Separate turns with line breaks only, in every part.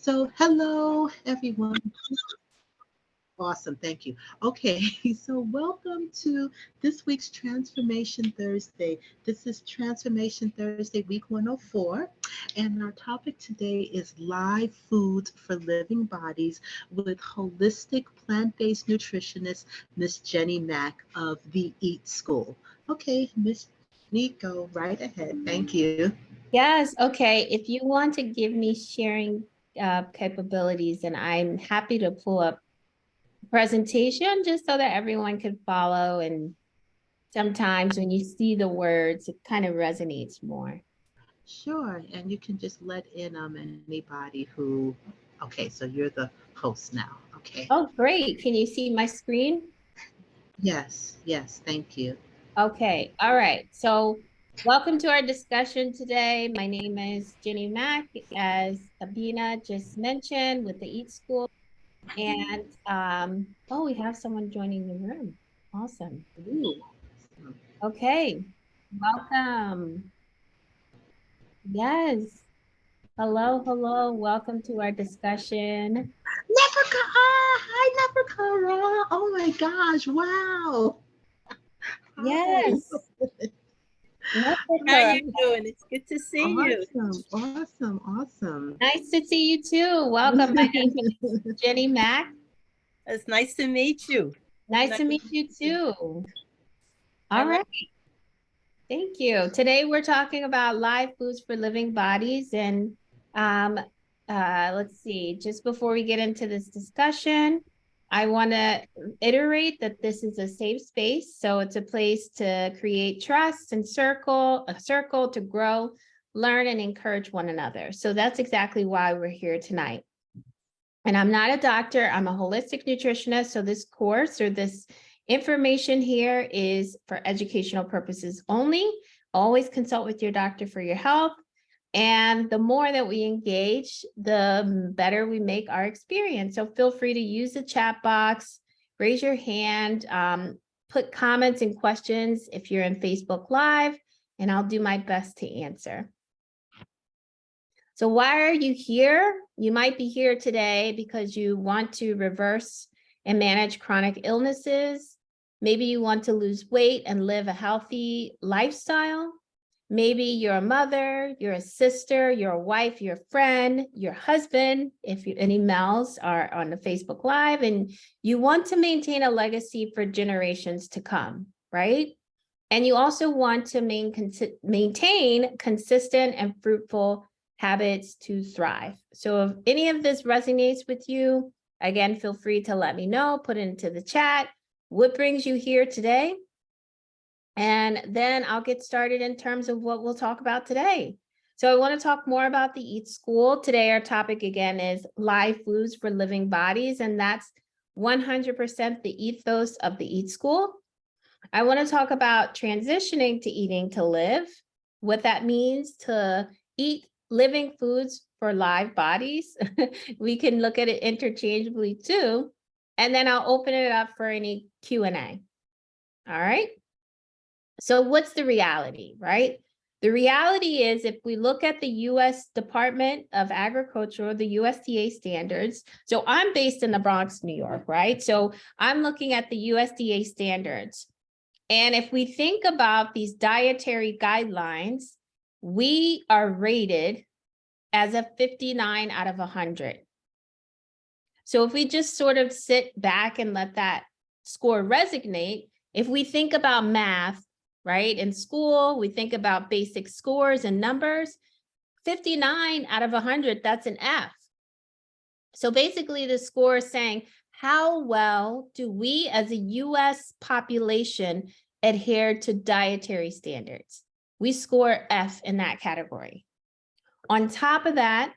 So, hello, everyone. Awesome, thank you. Okay, so welcome to this week's Transformation Thursday. This is Transformation Thursday, week 104, and our topic today is live foods for living bodies with holistic plant-based nutritionist Miss Genny Mack of the Eat School. Okay, Miss Genny, go right ahead. Thank you.
Yes, okay. If you want to give me sharing capabilities, then I'm happy to pull up presentation just so that everyone can follow. And sometimes when you see the words, it kind of resonates more.
Sure, and you can just let in anybody who. Okay, so you're the host now. Okay.
Oh, great. Can you see my screen?
Yes, yes, thank you.
Okay. All right. So welcome to our discussion today. My name is Genny Mack, as Sabina just mentioned, with the Eat School. And oh, we have someone joining the room. Awesome.
Ooh.
Okay. Welcome. Yes. Hello, hello. Welcome to our discussion.
Never hi, Never. Oh my gosh, wow. Hi.
Yes.
How
Nephika.
you doing? It's good to see you.
Awesome, awesome, awesome.
Nice to see you too. Welcome. My name is Genny Mack.
It's nice to meet you.
Nice
Nice
to meet you
to see you.
too. All
All
right.
right.
Thank you. Today we're talking about live foods for living bodies. And um, let's see, just before we get into this discussion, I want to iterate that this is a safe space. So it's a place to create trust and a circle to grow, learn, and encourage one another. So that's exactly why we're here tonight. And I'm not a doctor, I'm a holistic nutritionist. So this course or this information here is for educational purposes only. Always consult with your doctor for your health. And the more that we engage, the better we make our experience. So feel free to use the chat box, raise your hand, put comments and questions if you're in Facebook Live, and I'll do my best to answer. So why are you here? You might be here today because you want to reverse and manage chronic illnesses. Maybe you want to lose weight and live a healthy lifestyle. Maybe you're a mother, you're a sister, you're a wife, you're a friend, your husband, if any males are on the Facebook Live, and you want to maintain a legacy for generations to come, right? And you also want to maintain consistent and fruitful habits to thrive. So if any of this resonates with you, again, feel free to let me know, put it into the chat. What brings you here today? And then I'll get started in terms of what we'll talk about today. So I want to talk more about the Eat School. Today, our topic again is live foods for living bodies, and that's 100% the ethos of the Eat School. I want to talk about transitioning to eating to live, what that means to eat living foods for live bodies. We can look at it interchangeably too. And then I'll open it up for any Q&A. All right. So what's the reality, right? The reality is if we look at the US Department of Agriculture, or the USDA standards, so I'm based in the Bronx, New York, right? So I'm looking at the USDA standards. And if we think about these dietary guidelines, we are rated as a 59 out of 100. So if we just sort of sit back and let that score resonate, if we think about math, right, in school, we think about basic scores and numbers, 59 out of 100, that's an F. So basically the score is saying, how well do we as a US population adhere to dietary standards? We score F in that category. On top of that,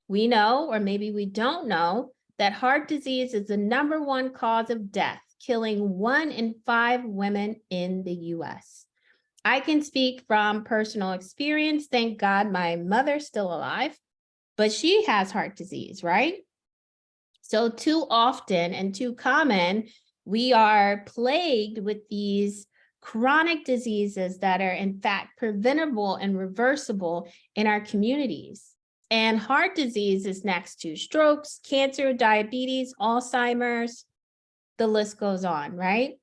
we know, or maybe we don't know, that heart disease is the #1 cause of death, killing 1 in 5 women in the US. I can speak from personal experience. Thank God my mother's still alive, but she has heart disease, right? So too often and too common, we are plagued with these chronic diseases that are in fact preventable and reversible in our communities. And heart disease is next to strokes, cancer, diabetes, Alzheimer's, the list goes on, right?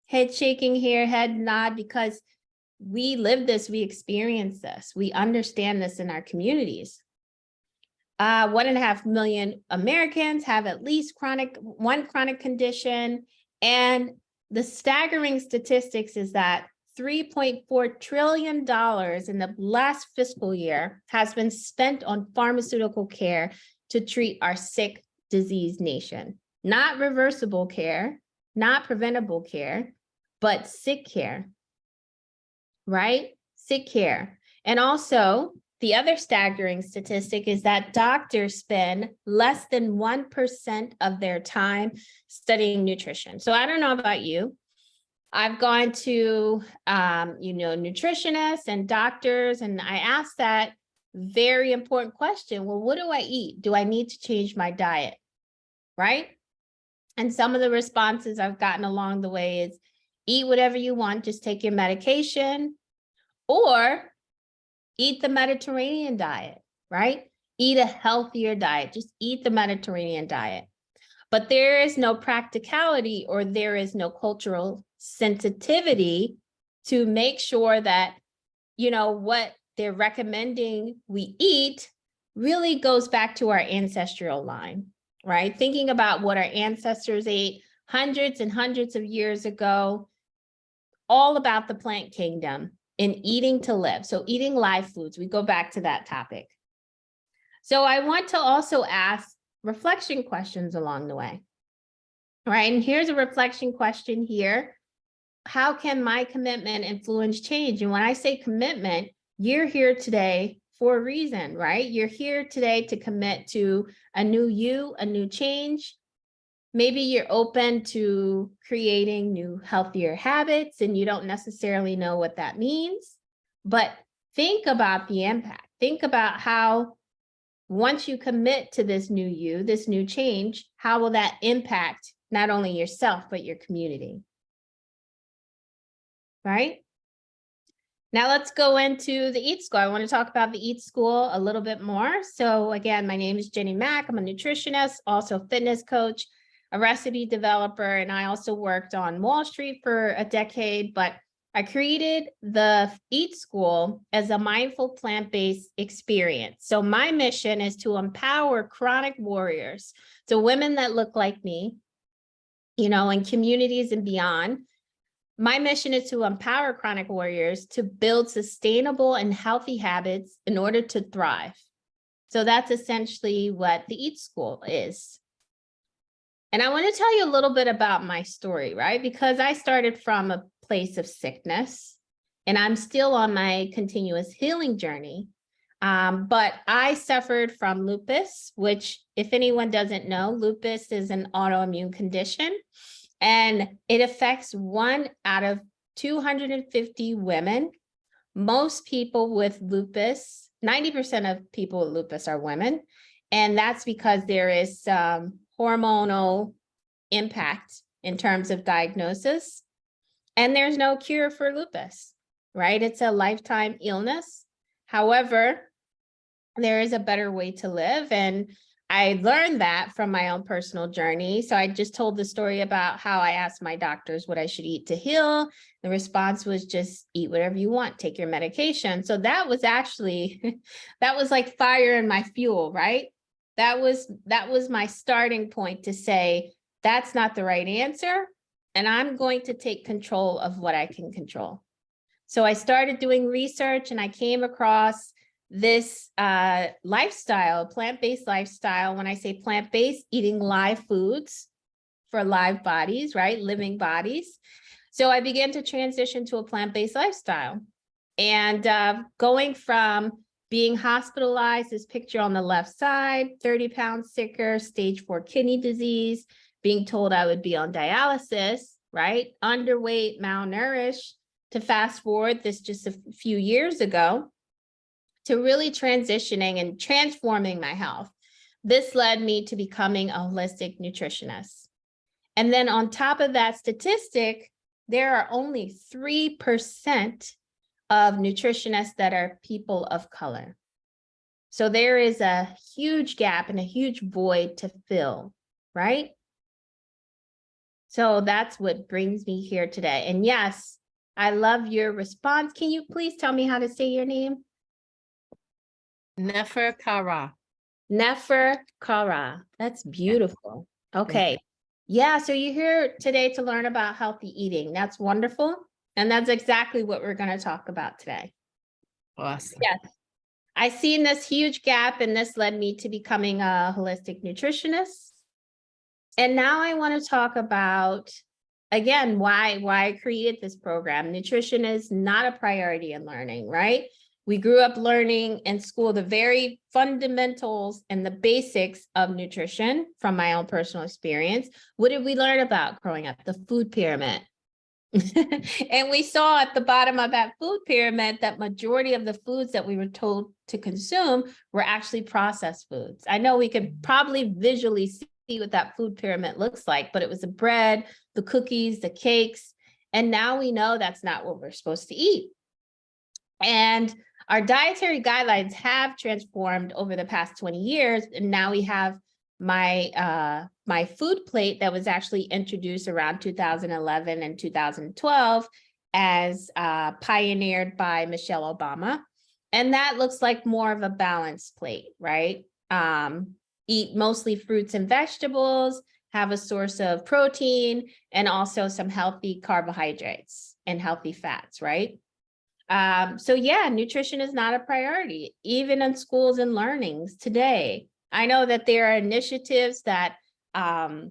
Head shaking here, head nod, because we live this, we experience this, we understand this in our communities. 1.5 million Americans have at least one chronic condition. And the staggering statistics is that $3.4 trillion in the last fiscal year has been spent on pharmaceutical care to treat our sick, diseased nation. Not reversible care, not preventable care, but sick care, right? Sick care. And also, the other staggering statistic is that doctors spend less than 1% of their time studying nutrition. So I don't know about you. I've gone to, nutritionists and doctors, and I ask that very important question. Well, what do I eat? Do I need to change my diet? Right? And some of the responses I've gotten along the way is eat whatever you want, just take your medication, or eat the Mediterranean diet, right? Eat a healthier diet, just eat the Mediterranean diet. But there is no practicality, or there is no cultural sensitivity to make sure that, what they're recommending we eat really goes back to our ancestral line, right? Thinking about what our ancestors ate hundreds and hundreds of years ago, all about the plant kingdom and eating to live. So eating live foods, we go back to that topic. So I want to also ask reflection questions along the way, right? And here's a reflection question here. How can my commitment influence change? And when I say commitment, you're here today for a reason, right? You're here today to commit to a new you, a new change. Maybe you're open to creating new, healthier habits, and you don't necessarily know what that means. But think about the impact. Think about how, once you commit to this new you, this new change, how will that impact not only yourself, but your community? Right? Now let's go into the Eat School. I want to talk about the Eat School a little bit more. So again, my name is Genny Mack. I'm a nutritionist, also a fitness coach, a recipe developer, and I also worked on Wall Street for a decade, but I created the Eat School as a mindful plant-based experience. So my mission is to empower chronic warriors, so women that look like me, in communities and beyond. My mission is to empower chronic warriors to build sustainable and healthy habits in order to thrive. So that's essentially what the Eat School is. And I want to tell you a little bit about my story, right? Because I started from a place of sickness, and I'm still on my continuous healing journey. But I suffered from lupus, which, if anyone doesn't know, lupus is an autoimmune condition, and it affects 1 out of 250 women. Most people with lupus, 90% of people with lupus are women, and that's because there is some hormonal impact in terms of diagnosis, and there's no cure for lupus, right? It's a lifetime illness. However, there is a better way to live, and I learned that from my own personal journey. So I just told the story about how I asked my doctors what I should eat to heal. The response was just eat whatever you want, take your medication. So that was actually, that was like fire in my fuel, right? That was my starting point to say, that's not the right answer, and I'm going to take control of what I can control. So I started doing research, and I came across this lifestyle, plant-based lifestyle. When I say plant-based, eating live foods for live bodies, right? Living bodies. So I began to transition to a plant-based lifestyle, and going from being hospitalized, this picture on the left side, 30 pounds sicker, stage 4 kidney disease, being told I would be on dialysis, right? Underweight, malnourished, to fast forward this just a few years ago, to really transitioning and transforming my health. This led me to becoming a holistic nutritionist. And then on top of that statistic, there are only 3% of nutritionists that are people of color. So there is a huge gap and a huge void to fill, right? So that's what brings me here today. And yes, I love your response. Can you please tell me how to say your name?
Nefer Kara.
Nefer Kara. That's beautiful. Okay. Yeah, so you're here today to learn about healthy eating. That's wonderful. And that's exactly what we're going to talk about today.
Awesome.
Yes. I seen this huge gap, and this led me to becoming a holistic nutritionist. And now I want to talk about, again, why I created this program. Nutrition is not a priority in learning, right? We grew up learning in school the very fundamentals and the basics of nutrition from my own personal experience. What did we learn about growing up? The food pyramid. And we saw at the bottom of that food pyramid that majority of the foods that we were told to consume were actually processed foods. I know we could probably visually see what that food pyramid looks like, but it was the bread, the cookies, the cakes, and now we know that's not what we're supposed to eat. And our dietary guidelines have transformed over the past 20 years, and now we have my food plate that was actually introduced around 2011 and 2012 as pioneered by Michelle Obama. And that looks like more of a balanced plate, right? Eat mostly fruits and vegetables, have a source of protein, and also some healthy carbohydrates and healthy fats, right? So yeah, nutrition is not a priority, even in schools and learnings today. I know that there are initiatives that that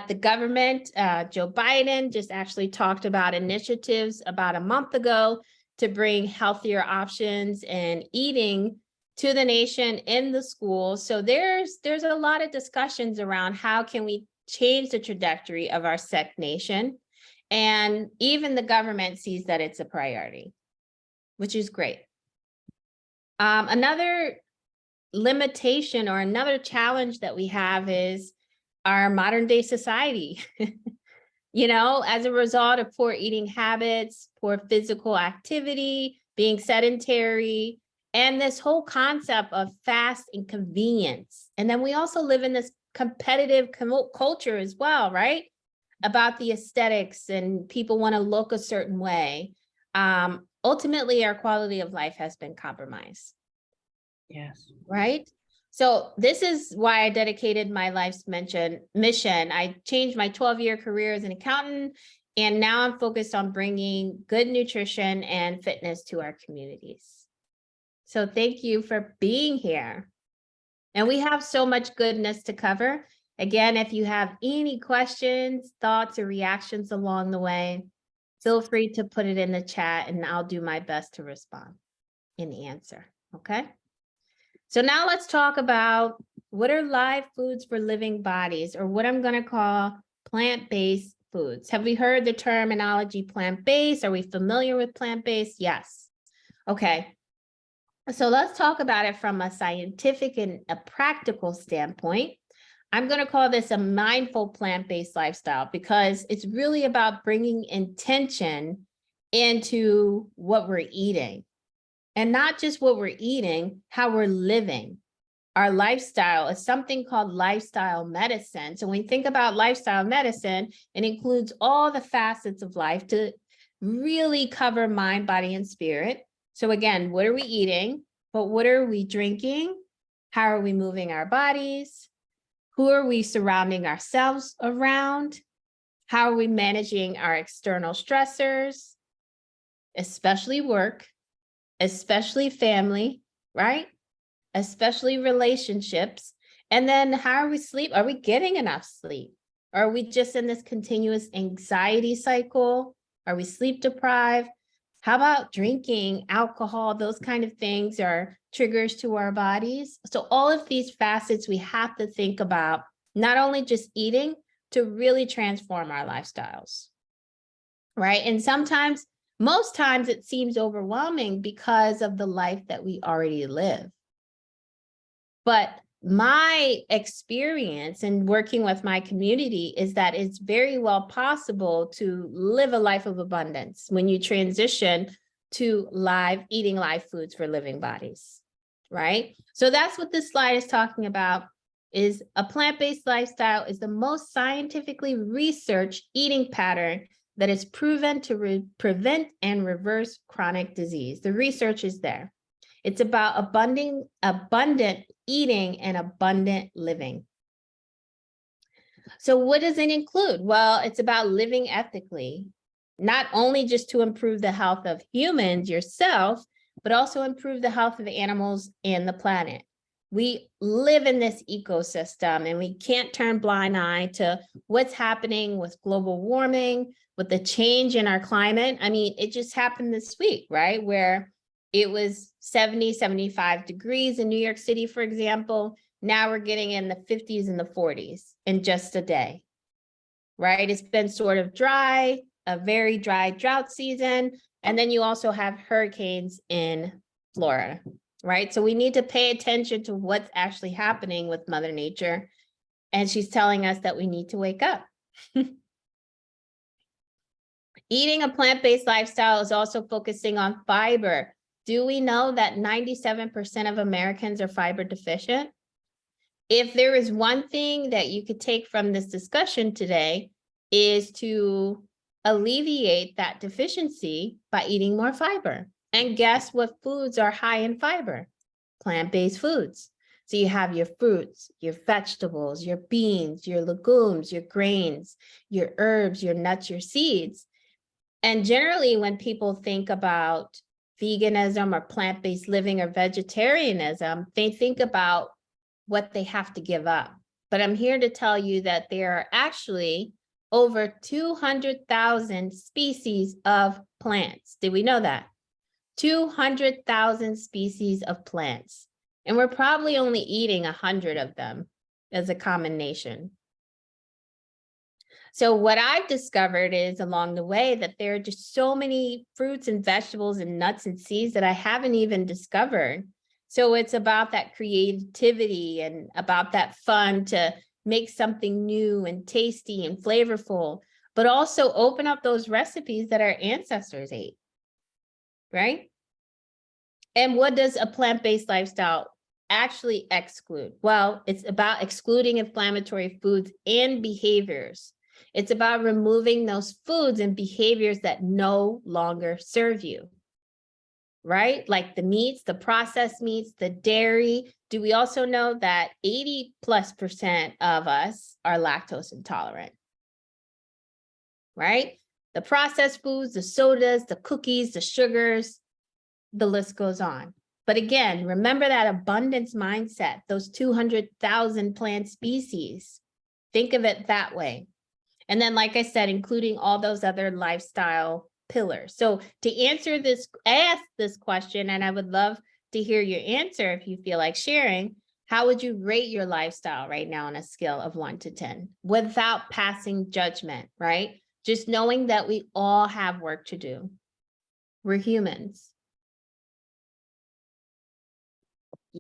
the government, Joe Biden just actually talked about initiatives about a month ago to bring healthier options and eating to the nation in the schools. So there's a lot of discussions around how can we change the trajectory of our sick nation. And even the government sees that it's a priority, which is great. Another limitation or another challenge that we have is our modern day society. You know, as a result of poor eating habits, poor physical activity, being sedentary, and this whole concept of fast and convenience. And then we also live in this competitive culture as well, right? About the aesthetics and people want to look a certain way. Ultimately, our quality of life has been compromised.
Yes.
Right? So this is why I dedicated my life's mission. I changed my 12-year career as an accountant, and now I'm focused on bringing good nutrition and fitness to our communities. So thank you for being here. And we have so much goodness to cover. Again, if you have any questions, thoughts, or reactions along the way, feel free to put it in the chat and I'll do my best to respond and answer, okay? So now let's talk about what are live foods for living bodies, or what I'm going to call plant-based foods. Have we heard the terminology plant-based? Are we familiar with plant-based? Yes. Okay. So let's talk about it from a scientific and a practical standpoint. I'm going to call this a mindful plant-based lifestyle because it's really about bringing intention into what we're eating. And not just what we're eating, how we're living. Our lifestyle is something called lifestyle medicine. So when we think about lifestyle medicine, it includes all the facets of life to really cover mind, body, and spirit. So again, what are we eating? But what are we drinking? How are we moving our bodies? Who are we surrounding ourselves around? How are we managing our external stressors, especially work? Especially family, right? Especially relationships. And then how are we sleep? Are we getting enough sleep? Are we just in this continuous anxiety cycle? Are we sleep deprived? How about drinking, alcohol? Those kind of things are triggers to our bodies. So all of these facets we have to think about, not only just eating, to really transform our lifestyles, right? And sometimes, most times it seems overwhelming because of the life that we already live. But my experience in working with my community is that it's very well possible to live a life of abundance when you transition to eating live foods for living bodies, right? So that's what this slide is talking about, is a plant-based lifestyle is the most scientifically researched eating pattern that is proven to prevent and reverse chronic disease. The research is there. It's about abundant eating and abundant living. So what does it include? Well, it's about living ethically, not only just to improve the health of humans, yourself, but also improve the health of animals and the planet. We live in this ecosystem and we can't turn blind eye to what's happening with global warming, with the change in our climate. I mean, it just happened this week, right? Where it was 70, 75 degrees in New York City, for example. Now we're getting in the 50s and the 40s in just a day, right? It's been sort of dry, a very dry drought season. And then you also have hurricanes in Florida, right? So we need to pay attention to what's actually happening with Mother Nature. And she's telling us that we need to wake up. Eating a plant-based lifestyle is also focusing on fiber. Do we know that 97% of Americans are fiber deficient? If there is one thing that you could take from this discussion today, is to alleviate that deficiency by eating more fiber. And guess what foods are high in fiber? Plant-based foods. So you have your fruits, your vegetables, your beans, your legumes, your grains, your herbs, your nuts, your seeds. And generally, when people think about veganism or plant-based living or vegetarianism, they think about what they have to give up. But I'm here to tell you that there are actually over 200,000 species of plants. Did we know that? 200,000 species of plants. And we're probably only eating 100 of them as a common nation. So what I've discovered is along the way that there are just so many fruits and vegetables and nuts and seeds that I haven't even discovered. So it's about that creativity and about that fun to make something new and tasty and flavorful, but also open up those recipes that our ancestors ate, right? And what does a plant-based lifestyle actually exclude? Well, it's about excluding inflammatory foods and behaviors. It's about removing those foods and behaviors that no longer serve you, right? Like the meats, the processed meats, the dairy. Do we also know that 80+% of us are lactose intolerant, right? The processed foods, the sodas, the cookies, the sugars, the list goes on. But again, remember that abundance mindset, those 200,000 plant species. Think of it that way. And then, like I said, including all those other lifestyle pillars. So to ask this question, and I would love to hear your answer if you feel like sharing, how would you rate your lifestyle right now on a scale of 1 to 10 without passing judgment, right? Just knowing that we all have work to do. We're humans.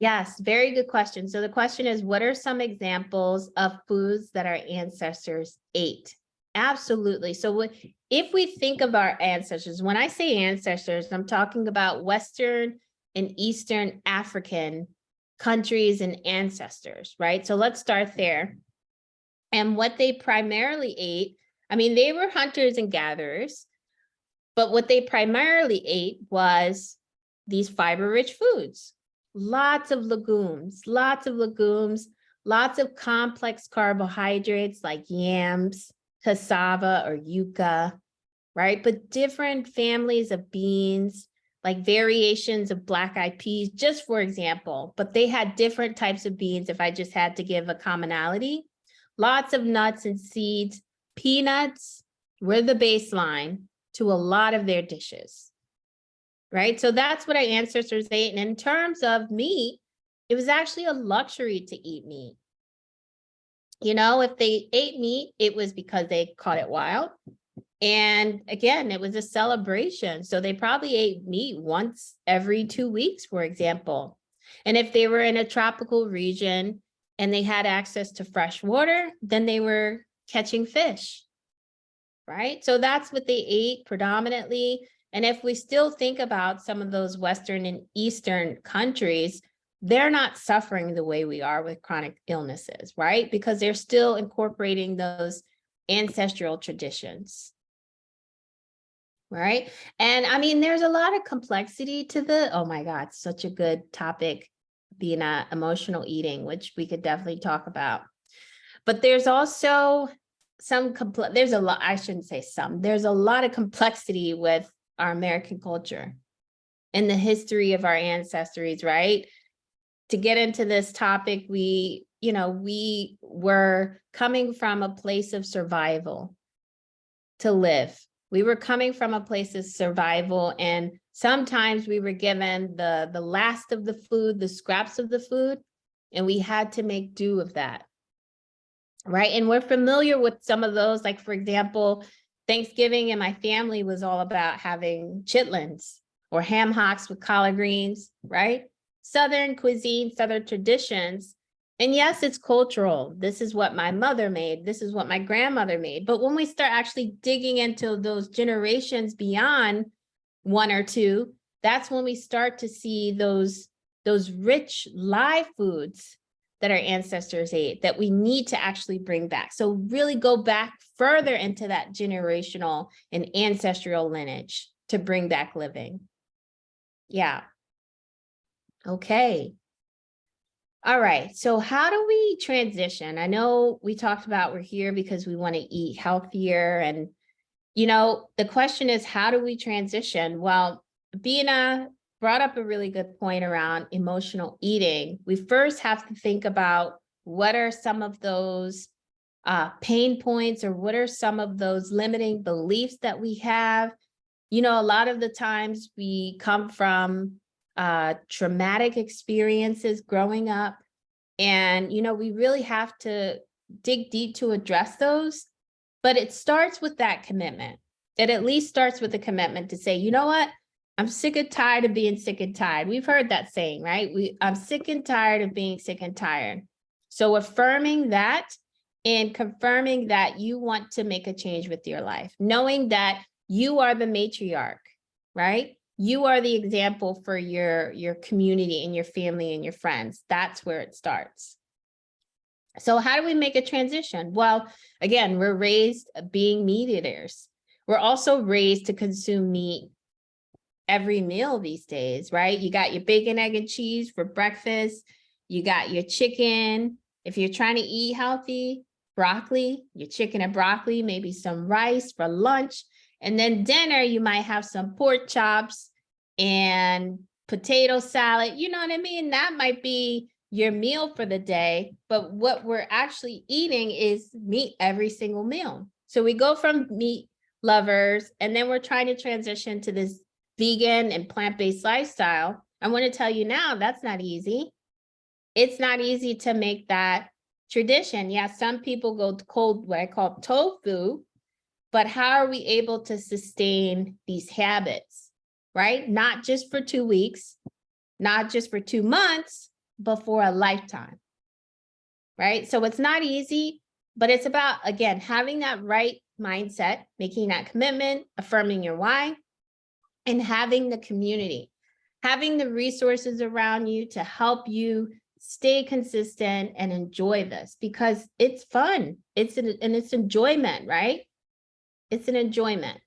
Yes, very good question. So the question is, what are some examples of foods that our ancestors ate? Absolutely. So if we think of our ancestors, when I say ancestors, I'm talking about Western and Eastern African countries and ancestors, right? So let's start there. And what they primarily ate, I mean, they were hunters and gatherers, but what they primarily ate was these fiber-rich foods. Lots of legumes, lots of complex carbohydrates like yams, cassava or yucca, right? But different families of beans, like variations of black-eyed peas, just for example, but they had different types of beans if I just had to give a commonality. Lots of nuts and seeds. Peanuts were the baseline to a lot of their dishes. Right? So that's what our ancestors ate. And in terms of meat, it was actually a luxury to eat meat. You know, if they ate meat, it was because they caught it wild. And again, it was a celebration. So they probably ate meat once every 2 weeks, for example. And if they were in a tropical region and they had access to fresh water, then they were catching fish. Right? So that's what they ate predominantly. And if we still think about some of those Western and Eastern countries, they're not suffering the way we are with chronic illnesses, right? Because they're still incorporating those ancestral traditions, right? And I mean, there's a lot of complexity to oh my God, such a good topic, being emotional eating, which we could definitely talk about. But there's also there's a lot, I shouldn't say some, there's a lot of complexity with our American culture and the history of our ancestors, right? To get into this topic, we were coming from a place of survival to live. We were coming from a place of survival, and sometimes we were given the last of the food, the scraps of the food, and we had to make do of that, right? And we're familiar with some of those, like, for example, Thanksgiving in my family was all about having chitlins or ham hocks with collard greens, right? Southern cuisine, Southern traditions. And yes, it's cultural. This is what my mother made. This is what my grandmother made. But when we start actually digging into those generations beyond one or two, that's when we start to see those rich live foods that our ancestors ate that we need to actually bring back. So really go back further into that generational and ancestral lineage to bring back living. Yeah. Okay. All right. So how do we transition? I know we talked about we're here because we want to eat healthier. And, the question is, how do we transition? Well, Bina brought up a really good point around emotional eating. We first have to think about what are some of those pain points, or what are some of those limiting beliefs that we have. A lot of the times we come from traumatic experiences growing up. And, we really have to dig deep to address those. But it starts with that commitment. It at least starts with a commitment to say, you know what? I'm sick and tired of being sick and tired. We've heard that saying, right? I'm sick and tired of being sick and tired. So affirming that and confirming that you want to make a change with your life, knowing that you are the matriarch, right? You are the example for your community and your family and your friends. That's where it starts. So how do we make a transition? Well, again, we're raised being meat eaters. We're also raised to consume meat every meal these days, right? You got your bacon, egg, and cheese for breakfast. You got your chicken. If you're trying to eat healthy, broccoli, your chicken and broccoli, maybe some rice for lunch. And then dinner, you might have some pork chops and potato salad. You know what I mean? That might be your meal for the day. But what we're actually eating is meat every single meal. So we go from meat lovers, and then we're trying to transition to this vegan and plant-based lifestyle. I want to tell you now, that's not easy. It's not easy to make that tradition. Yeah, some people go to cold, what I call tofu, but how are we able to sustain these habits, right? Not just for 2 weeks, not just for 2 months, but for a lifetime, right? So it's not easy, but it's about, again, having that right mindset, making that commitment, affirming your why, and having the community, having the resources around you to help you stay consistent and enjoy this, because it's fun. It's enjoyment, right? It's an enjoyment.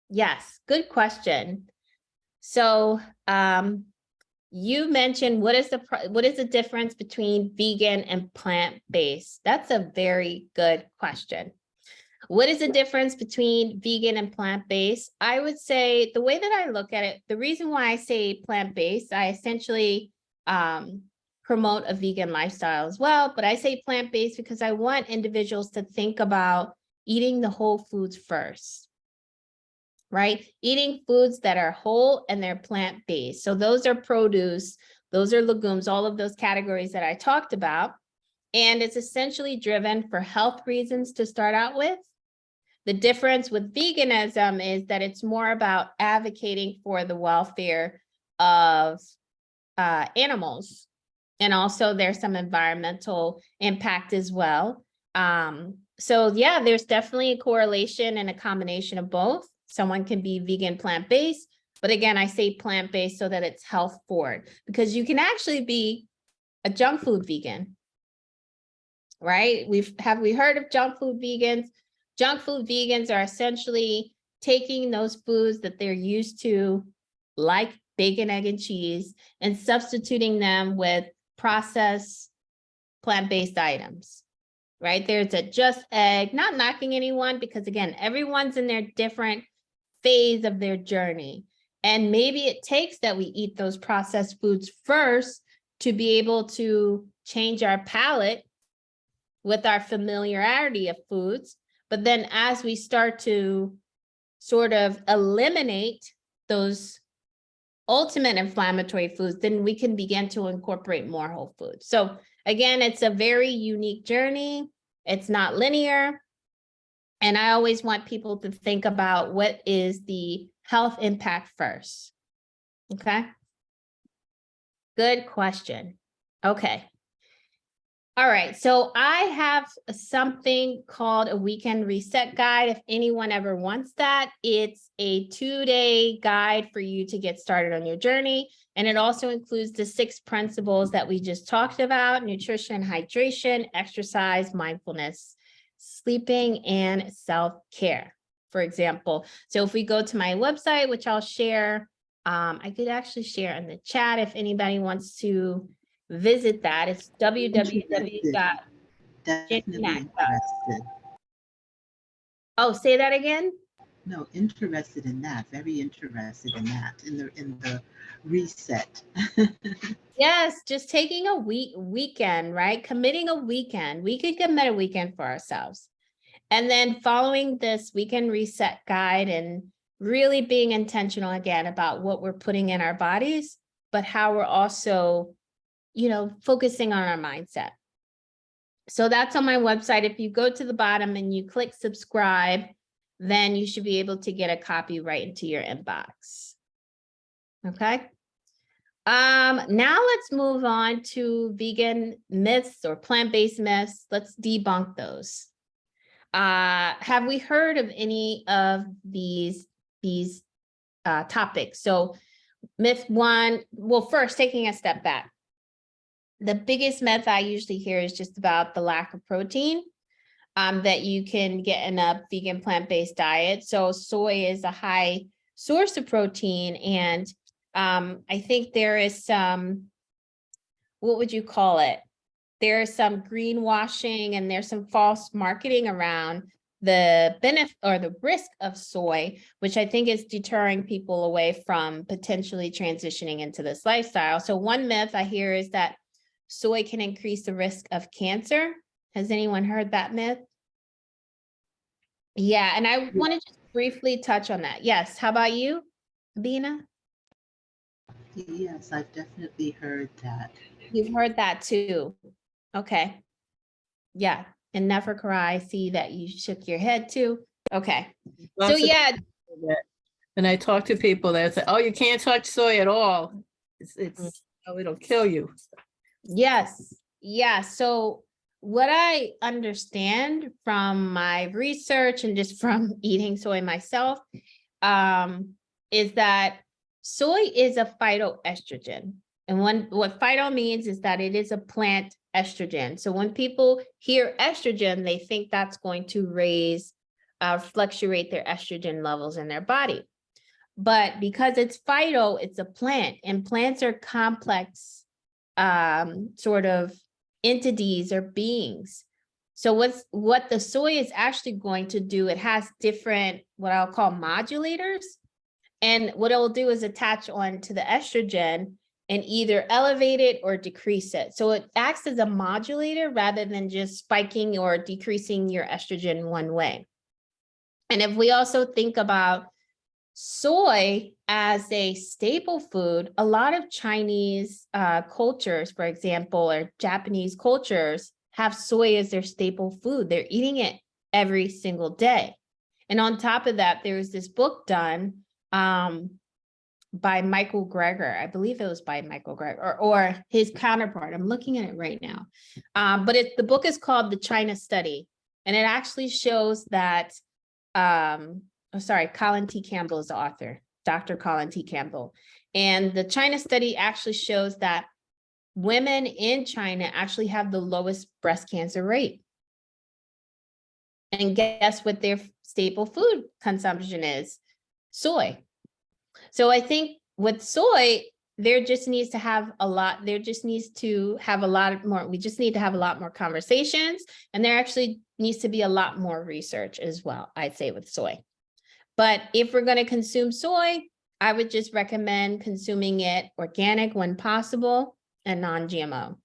Yes, good question. So you mentioned what is the difference between vegan and plant-based? That's a very good question. What is the difference between vegan and plant-based? I would say the way that I look at it, the reason why I say plant-based, I essentially promote a vegan lifestyle as well, but I say plant-based because I want individuals to think about eating the whole foods first, right? Eating foods that are whole and they're plant-based. So those are produce, those are legumes, all of those categories that I talked about. And it's essentially driven for health reasons to start out with. The difference with veganism is that it's more about advocating for the welfare of animals. And also there's some environmental impact as well. So yeah, there's definitely a correlation and a combination of both. Someone can be vegan plant-based, But again, I say plant-based so that it's health forward, because you can actually be a junk food vegan, right? Have we heard of junk food vegans? Junk food vegans are essentially taking those foods that they're used to, like bacon, egg, and cheese, and substituting them with processed plant-based items, right? There's a just egg, not knocking anyone, because again, everyone's in their different phase of their journey. And maybe it takes that we eat those processed foods first to be able to change our palate with our familiarity of foods. But then as we start to sort of eliminate those ultimate inflammatory foods, then we can begin to incorporate more whole foods. So again, it's a very unique journey. It's not linear. And I always want people to think about what is the health impact first. Okay. Good question. Okay. All right. So I have something called a weekend reset guide. If anyone ever wants that, it's a 2-day guide for you to get started on your journey. And it also includes the 6 principles that we just talked about: nutrition, hydration, exercise, mindfulness, sleeping, and self-care, for example. So if we go to my website, which I'll share, I could actually share in the chat if anybody wants to visit that. It's www.gennymack.com.
Definitely interested.
Oh, say that again?
No, interested in that. Very interested in that. In the reset.
Yes, just taking a weekend, right? Committing a weekend. We could commit a weekend for ourselves. And then following this weekend reset guide and really being intentional again about what we're putting in our bodies, but how we're also, focusing on our mindset. So that's on my website. If you go to the bottom and you click subscribe, then you should be able to get a copy right into your inbox. Okay. Now let's move on to vegan myths or plant-based myths. Let's debunk those. Have we heard of any of these topics? So myth 1, well, first, taking a step back. The biggest myth I usually hear is just about the lack of protein that you can get in a vegan plant-based diet. So soy is a high source of protein. And I think there is some, what would you call it? There's some greenwashing and there's some false marketing around the benefit or the risk of soy, which I think is deterring people away from potentially transitioning into this lifestyle. So one myth I hear is that soy can increase the risk of cancer. Has anyone heard that myth? Yeah, and I want to just briefly touch on that. Yes, how about you, Bina?
Yes, I've definitely heard that.
You've heard that too. Okay. Yeah. And Neferkara, I see that you shook your head too. Okay. So yeah.
When I talk to people, they say, "Oh, you can't touch soy at all. It'll kill you."
Yes. Yeah. So what I understand from my research and just from eating soy myself, is that soy is a phytoestrogen. And what phyto means is that it is a plant estrogen. So when people hear estrogen, they think that's going to fluctuate their estrogen levels in their body. But because it's phyto, it's a plant, and plants are complex sort of entities or beings. So what the soy is actually going to do, it has different, what I'll call modulators. And what it'll do is attach on to the estrogen and either elevate it or decrease it. So it acts as a modulator rather than just spiking or decreasing your estrogen one way. And if we also think about soy as a staple food, a lot of Chinese cultures, for example, or Japanese cultures have soy as their staple food. They're eating it every single day. And on top of that, there was this book done by Michael Greger. I believe it was by Michael Greger or his counterpart. I'm looking at it right now. But the book is called The China Study. And it actually shows that, Colin T. Campbell is the author. Dr. Colin T. Campbell. And the China study actually shows that women in China actually have the lowest breast cancer rate. And guess what their staple food consumption is? Soy. So I think with soy, there just needs to have a lot, there just needs to have a lot more, we just need to have a lot more conversations, and there actually needs to be a lot more research as well, I'd say, with soy. But if we're going to consume soy, I would just recommend consuming it organic when possible and non-GMO.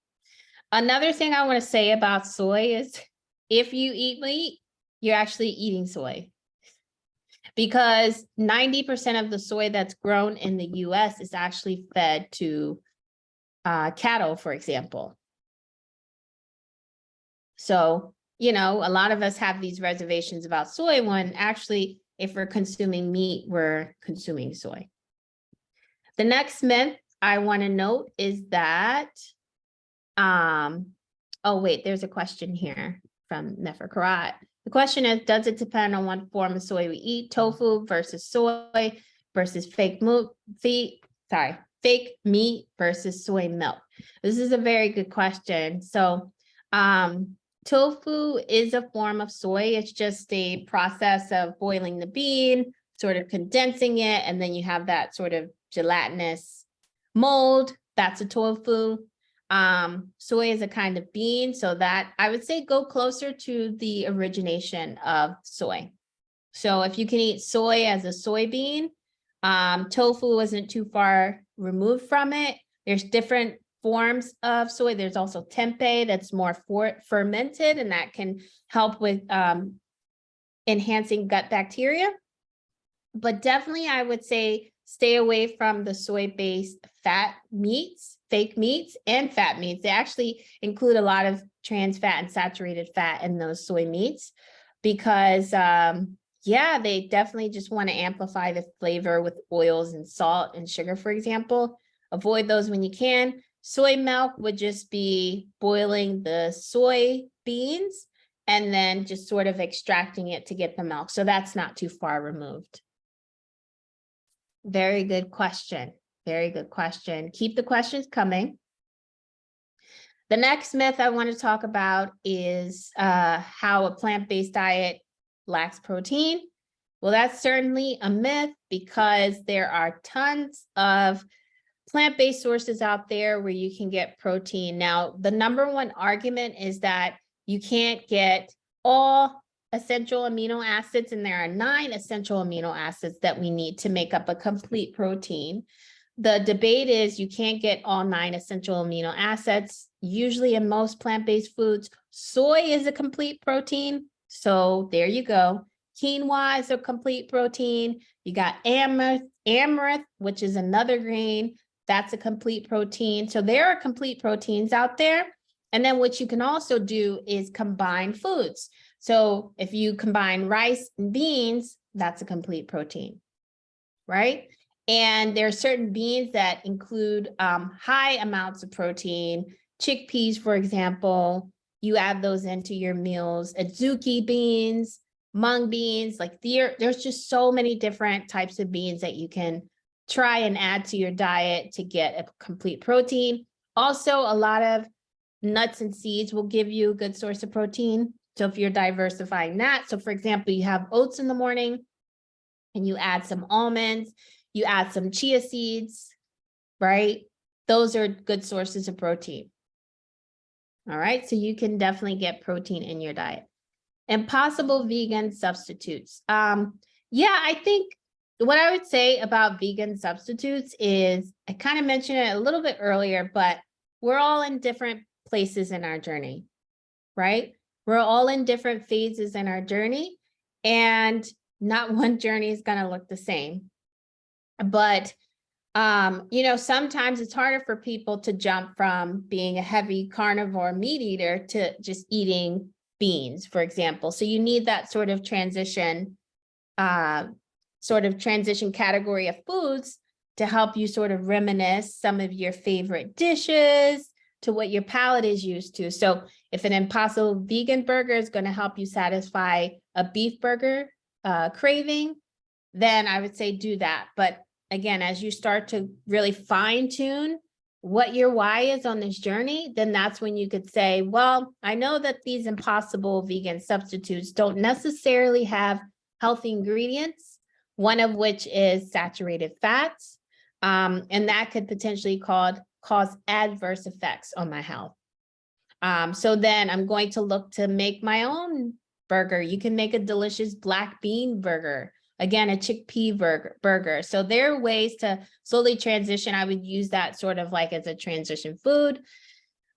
Another thing I want to say about soy is if you eat meat, you're actually eating soy, because 90% of the soy that's grown in the US is actually fed to cattle, for example. So, you know, a lot of us have these reservations about soy when actually, if we're consuming meat, we're consuming soy. The next myth I want to note is that, oh wait, there's a question here from Neferkarat. The question is, does it depend on what form of soy we eat? Tofu versus soy versus fake meat versus soy milk. This is a very good question. So tofu is a form of soy. It's just a process of boiling the bean, sort of condensing it, and then you have that sort of gelatinous mold. That's a tofu. Soy is a kind of bean, so that I would say go closer to the origination of soy. So if you can eat soy as a soybean, tofu isn't too far removed from it. There's different forms of soy. There's also tempeh that's more fermented, and that can help with enhancing gut bacteria. But definitely I would say stay away from the soy-based fat meats, fake meats, and fat meats. They actually include a lot of trans fat and saturated fat in those soy meats because, yeah, they definitely just want to amplify the flavor with oils and salt and sugar, for example. Avoid those when you can. Soy milk would just be boiling the soy beans and then just sort of extracting it to get the milk. So that's not too far removed. Very good question. Very good question. Keep the questions coming. The next myth I want to talk about is how a plant-based diet lacks protein. Well, that's certainly a myth because there are tons of plant-based sources out there where you can get protein. Now, the number one argument is that you can't get all essential amino acids, and there are 9 essential amino acids that we need to make up a complete protein. The debate is you can't get all 9 essential amino acids. Usually in most plant-based foods, soy is a complete protein. So there you go. Quinoa is a complete protein. You got amaranth, which is another grain. That's a complete protein. So there are complete proteins out there. And then what you can also do is combine foods. So if you combine rice and beans, that's a complete protein, right? And there are certain beans that include high amounts of protein. Chickpeas, for example, you add those into your meals. Adzuki beans, mung beans, like there's just so many different types of beans that you can try and add to your diet to get a complete protein. Also, a lot of nuts and seeds will give you a good source of protein. So if you're diversifying that, so for example, you have oats in the morning and you add some almonds, you add some chia seeds, right? Those are good sources of protein. All right, so you can definitely get protein in your diet. And possible vegan substitutes. Yeah, I think what I would say about vegan substitutes is, I kind of mentioned it a little bit earlier, but we're all in different places in our journey, right? We're all in different phases in our journey, and not one journey is going to look the same. But, you know, sometimes it's harder for people to jump from being a heavy carnivore meat eater to just eating beans, for example. So you need that sort of transition category of foods to help you sort of reminisce some of your favorite dishes to what your palate is used to. So if an Impossible vegan burger is going to help you satisfy a beef burger craving, then I would say do that. But again, as you start to really fine tune what your why is on this journey, then that's when you could say, well, I know that these impossible vegan substitutes don't necessarily have healthy ingredients, one of which is saturated fats, and that could potentially cause adverse effects on my health. So then I'm going to look to make my own burger. You can make a delicious black bean burger. Again, a chickpea burger. So there are ways to slowly transition. I would use that sort of like as a transition food.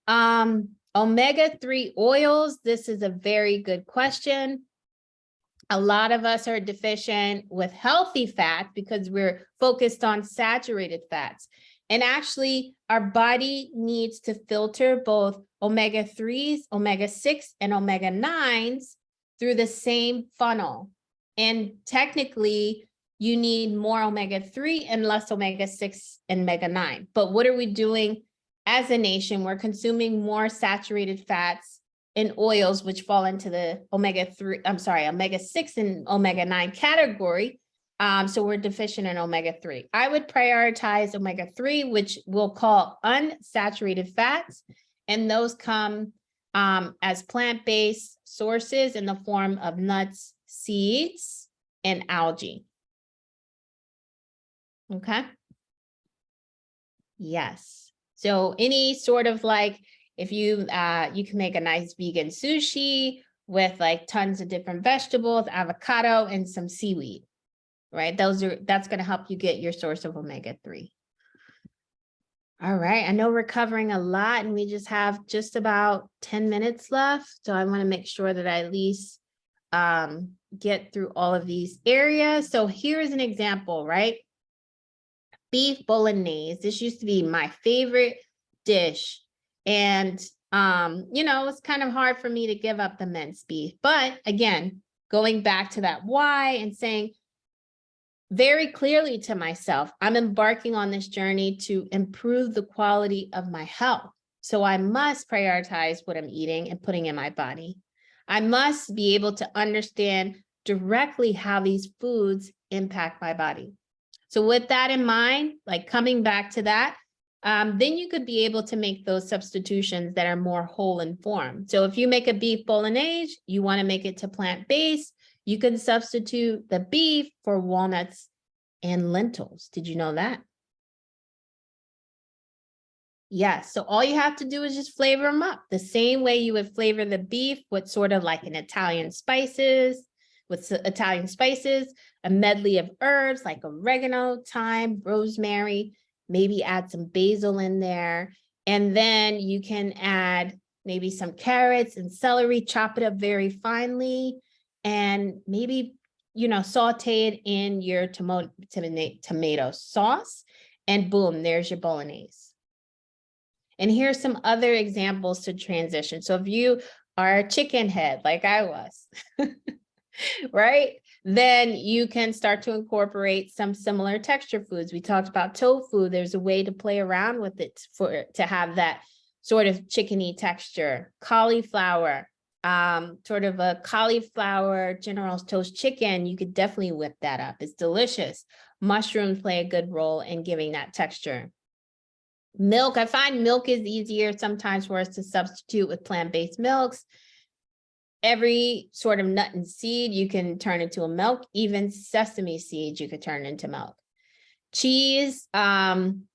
Omega-3 oils. This is a very good question. A lot of us are deficient with healthy fat because we're focused on saturated fats. And actually, our body needs to filter both omega-3s, omega-6, and omega-9s through the same funnel. And technically, you need more omega-3 and less omega-6 and omega-9. But what are we doing as a nation? We're consuming more saturated fats and oils, which fall into the omega-6 and omega-9 category. So we're deficient in omega-3. I would prioritize omega-3, which we'll call unsaturated fats. And those come as plant-based sources in the form of nuts, seeds, and algae. Okay. Yes. So any sort of like, if you can make a nice vegan sushi with like tons of different vegetables, avocado, and some seaweed, right? That's going to help you get your source of omega-3. All right. I know we're covering a lot and we just have just about 10 minutes left. So I want to make sure that I at least get through all of these areas. So here's an example, right? Beef bolognese. This used to be my favorite dish. And, it's kind of hard for me to give up the minced beef. But again, going back to that why and saying very clearly to myself, I'm embarking on this journey to improve the quality of my health. So I must prioritize what I'm eating and putting in my body. I must be able to understand directly how these foods impact my body. So with that in mind, like coming back to that, then you could be able to make those substitutions that are more whole in form. So if you make a beef bolognese, you want to make it to plant-based, you can substitute the beef for walnuts and lentils. Did you know that? Yes. So all you have to do is just flavor them up the same way you would flavor the beef with sort of like Italian spices, a medley of herbs like oregano, thyme, rosemary, maybe add some basil in there. And then you can add maybe some carrots and celery, chop it up very finely, and maybe, saute it in your tomato sauce, and boom, there's your bolognese. And here's some other examples to transition. So if you are a chicken head like I was, right? Then you can start to incorporate some similar texture foods. We talked about tofu. There's a way to play around with it to have that sort of chickeny texture. Cauliflower, sort of a cauliflower General Tso's chicken. You could definitely whip that up. It's delicious. Mushrooms play a good role in giving that texture. Milk, I find milk is easier sometimes for us to substitute with plant-based milks. Every sort of nut and seed you can turn into a milk, even sesame seeds you could turn into milk. Cheese,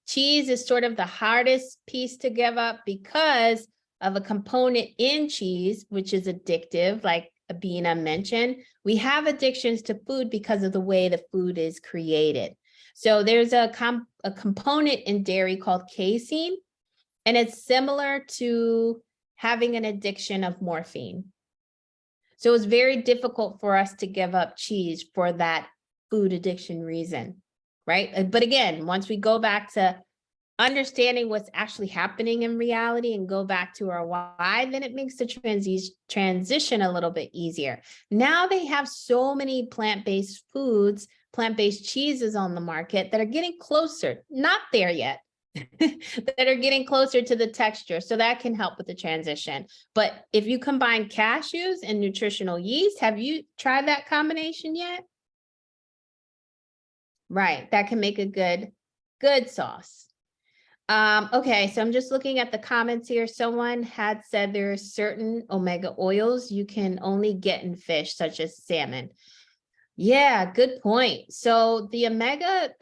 cheese is sort of the hardest piece to give up because of a component in cheese, which is addictive, like Abina mentioned. We have addictions to food because of the way the food is created. So there's a component in dairy called casein, and it's similar to having an addiction of morphine. So it's very difficult for us to give up cheese for that food addiction reason, right? But again, once we go back to understanding what's actually happening in reality and go back to our why, then it makes the transition a little bit easier. Now they have so many plant-based foods, plant-based cheeses on the market that are getting closer, not there yet, that are getting closer to the texture. So that can help with the transition. But if you combine cashews and nutritional yeast, have you tried that combination yet? Right, that can make a good sauce. Okay, so I'm just looking at the comments here. Someone had said there are certain omega oils you can only get in fish, such as salmon. Yeah, good point. So the omega,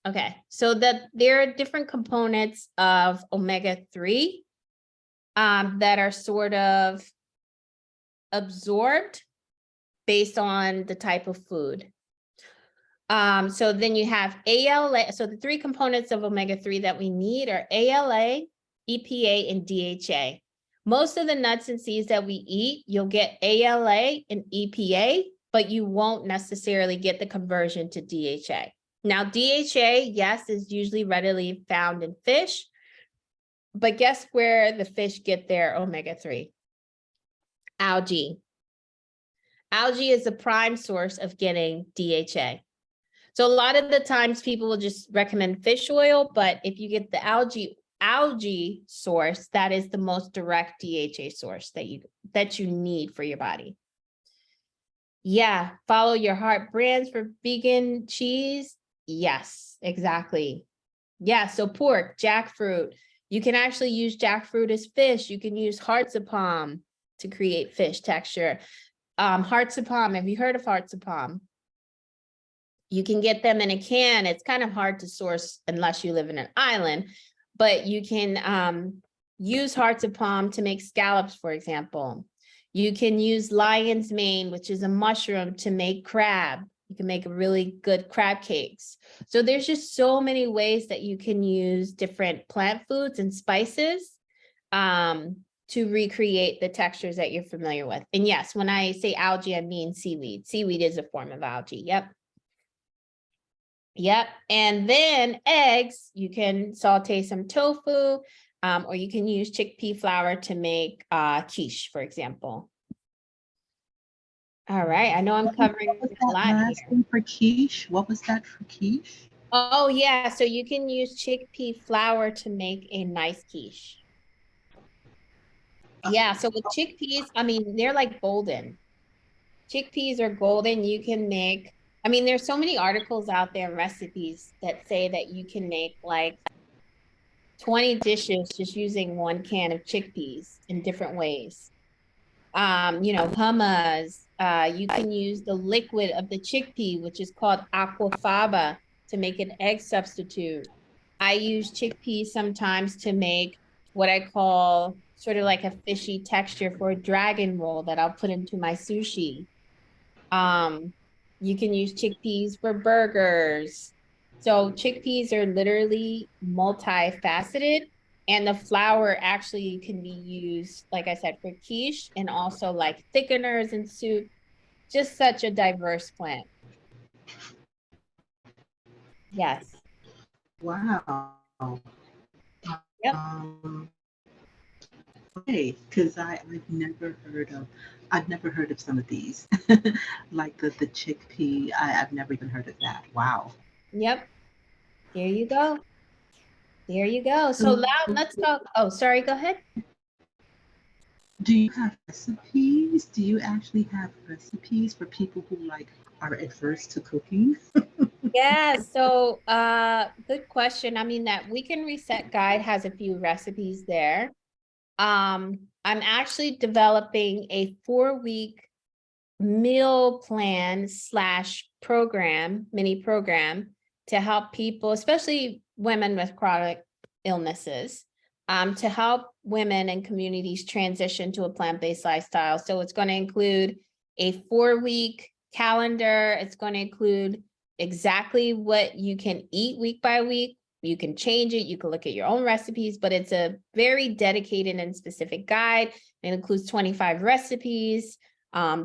okay, so that there are different components of omega-3 that are sort of absorbed based on the type of food. So then you have ALA. So the three components of omega-3 that we need are ALA, EPA, and DHA. Most of the nuts and seeds that we eat, you'll get ALA and EPA, but you won't necessarily get the conversion to DHA. Now, DHA, yes, is usually readily found in fish, but guess where the fish get their omega-3? Algae. Algae is the prime source of getting DHA. So a lot of the times people will just recommend fish oil, but if you get the algae source, that is the most direct DHA source that you need for your body. Yeah, follow your heart brands for vegan cheese. Yes, exactly. Yeah, so pork, jackfruit. You can actually use jackfruit as fish. You can use hearts of palm to create fish texture. Hearts of palm, have you heard of hearts of palm? You can get them in a can. It's kind of hard to source unless you live in an island, but you can use hearts of palm to make scallops, for example. You can use lion's mane, which is a mushroom, to make crab. You can make really good crab cakes. So there's just so many ways that you can use different plant foods and spices to recreate the textures that you're familiar with. And yes, when I say algae, I mean seaweed. Seaweed is a form of algae. Yep. Yep. And then eggs, you can saute some tofu, or you can use chickpea flour to make quiche, for example. All right. I know I'm covering
What was
a
that
lot
last
here.
thing for quiche? What was that for quiche?
Oh, yeah. So you can use chickpea flour to make a nice quiche. Yeah. So with chickpeas, I mean, they're like golden. Chickpeas are golden. You can make, I mean, there's so many articles out there, recipes that say that you can make like 20 dishes just using 1 can of chickpeas in different ways. Hummus, you can use the liquid of the chickpea, which is called aquafaba, to make an egg substitute. I use chickpeas sometimes to make what I call sort of like a fishy texture for a dragon roll that I'll put into my sushi. You can use chickpeas for burgers. So chickpeas are literally multifaceted, and the flour actually can be used, like I said, for quiche and also like thickeners in soup. Just such a diverse plant. Yes.
Wow.
Yep.
Okay, because I've never heard of some of these, like the chickpea. I've never even heard of that. Wow.
Yep. There you go. There you go. So
So,
now let's go. Oh, sorry. Go ahead.
do you have recipes? Do you actually have recipes for people who like are adverse to cooking?
Yeah, so good question. I mean, that We Can Reset guide has a few recipes there. I'm actually developing a 4-week meal plan / program, mini program, to help people, especially women with chronic illnesses, to help women and communities transition to a plant-based lifestyle. So it's going to include a 4-week calendar. It's going to include exactly what you can eat week by week. You can change it. You can look at your own recipes, but it's a very dedicated and specific guide. It includes 25 recipes,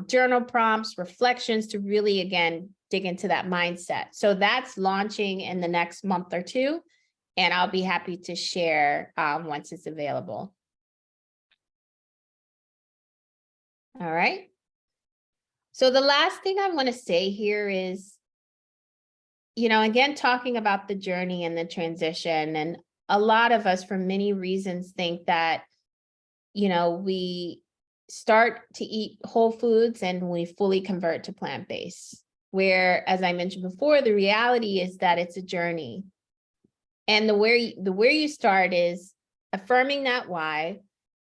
journal prompts, reflections to really, again, dig into that mindset. So that's launching in the next month or two, and I'll be happy to share once it's available. All right. So the last thing I want to say here is, again, talking about the journey and the transition, and a lot of us, for many reasons, think that, we start to eat whole foods and we fully convert to plant-based. where, as I mentioned before, the reality is that it's a journey. And where you start is affirming that why,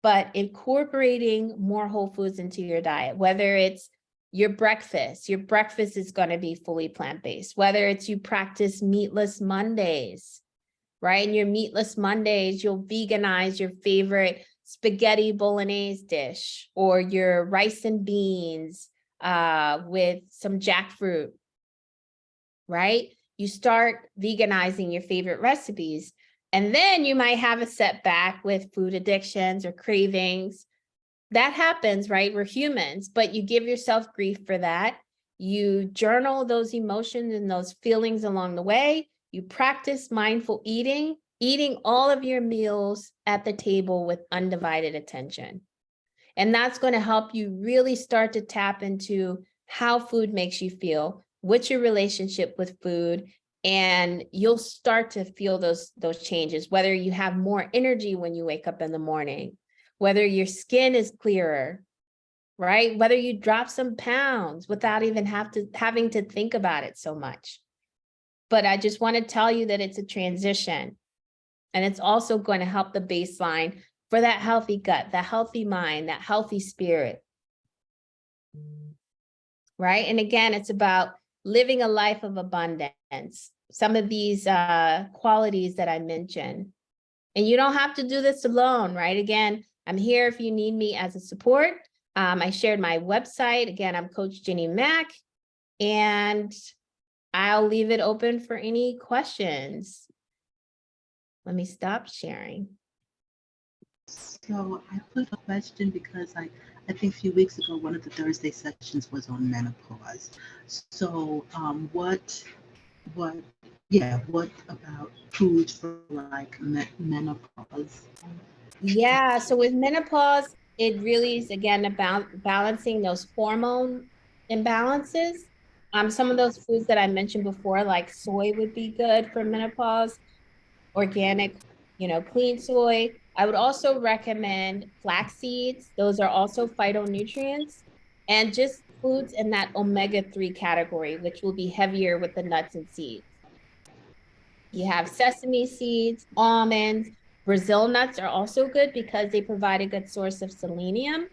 but incorporating more whole foods into your diet, whether it's your breakfast is going to be fully plant-based, whether it's you practice meatless Mondays, right? And your meatless Mondays, you'll veganize your favorite spaghetti bolognese dish or your rice and beans with some jackfruit, right? You start veganizing your favorite recipes. And then you might have a setback with food addictions or cravings. That happens, right? We're humans, but you give yourself grief for that. You journal those emotions and those feelings along the way. You practice mindful eating all of your meals at the table with undivided attention. And that's going to help you really start to tap into how food makes you feel, what's your relationship with food, and you'll start to feel those changes, whether you have more energy when you wake up in the morning, whether your skin is clearer, right? Whether you drop some pounds without even having to think about it so much. But I just want to tell you that it's a transition, and it's also going to help the baseline for that healthy gut, that healthy mind, that healthy spirit, right? And again, it's about living a life of abundance. Some of these qualities that I mentioned. And you don't have to do this alone, right? Again, I'm here if you need me as a support. I shared my website. Again, I'm Coach Genny Mack, and I'll leave it open for any questions. Let me stop sharing.
So I put a question because I think a few weeks ago, one of the Thursday sessions was on menopause. So what about foods for like menopause?
Yeah, so with menopause, it really is again about balancing those hormone imbalances. Some of those foods that I mentioned before, like soy would be good for menopause, organic, clean soy. I would also recommend flax seeds. Those are also phytonutrients, and just foods in that omega-3 category, which will be heavier with the nuts and seeds. You have sesame seeds, almonds. Brazil nuts are also good because they provide a good source of selenium.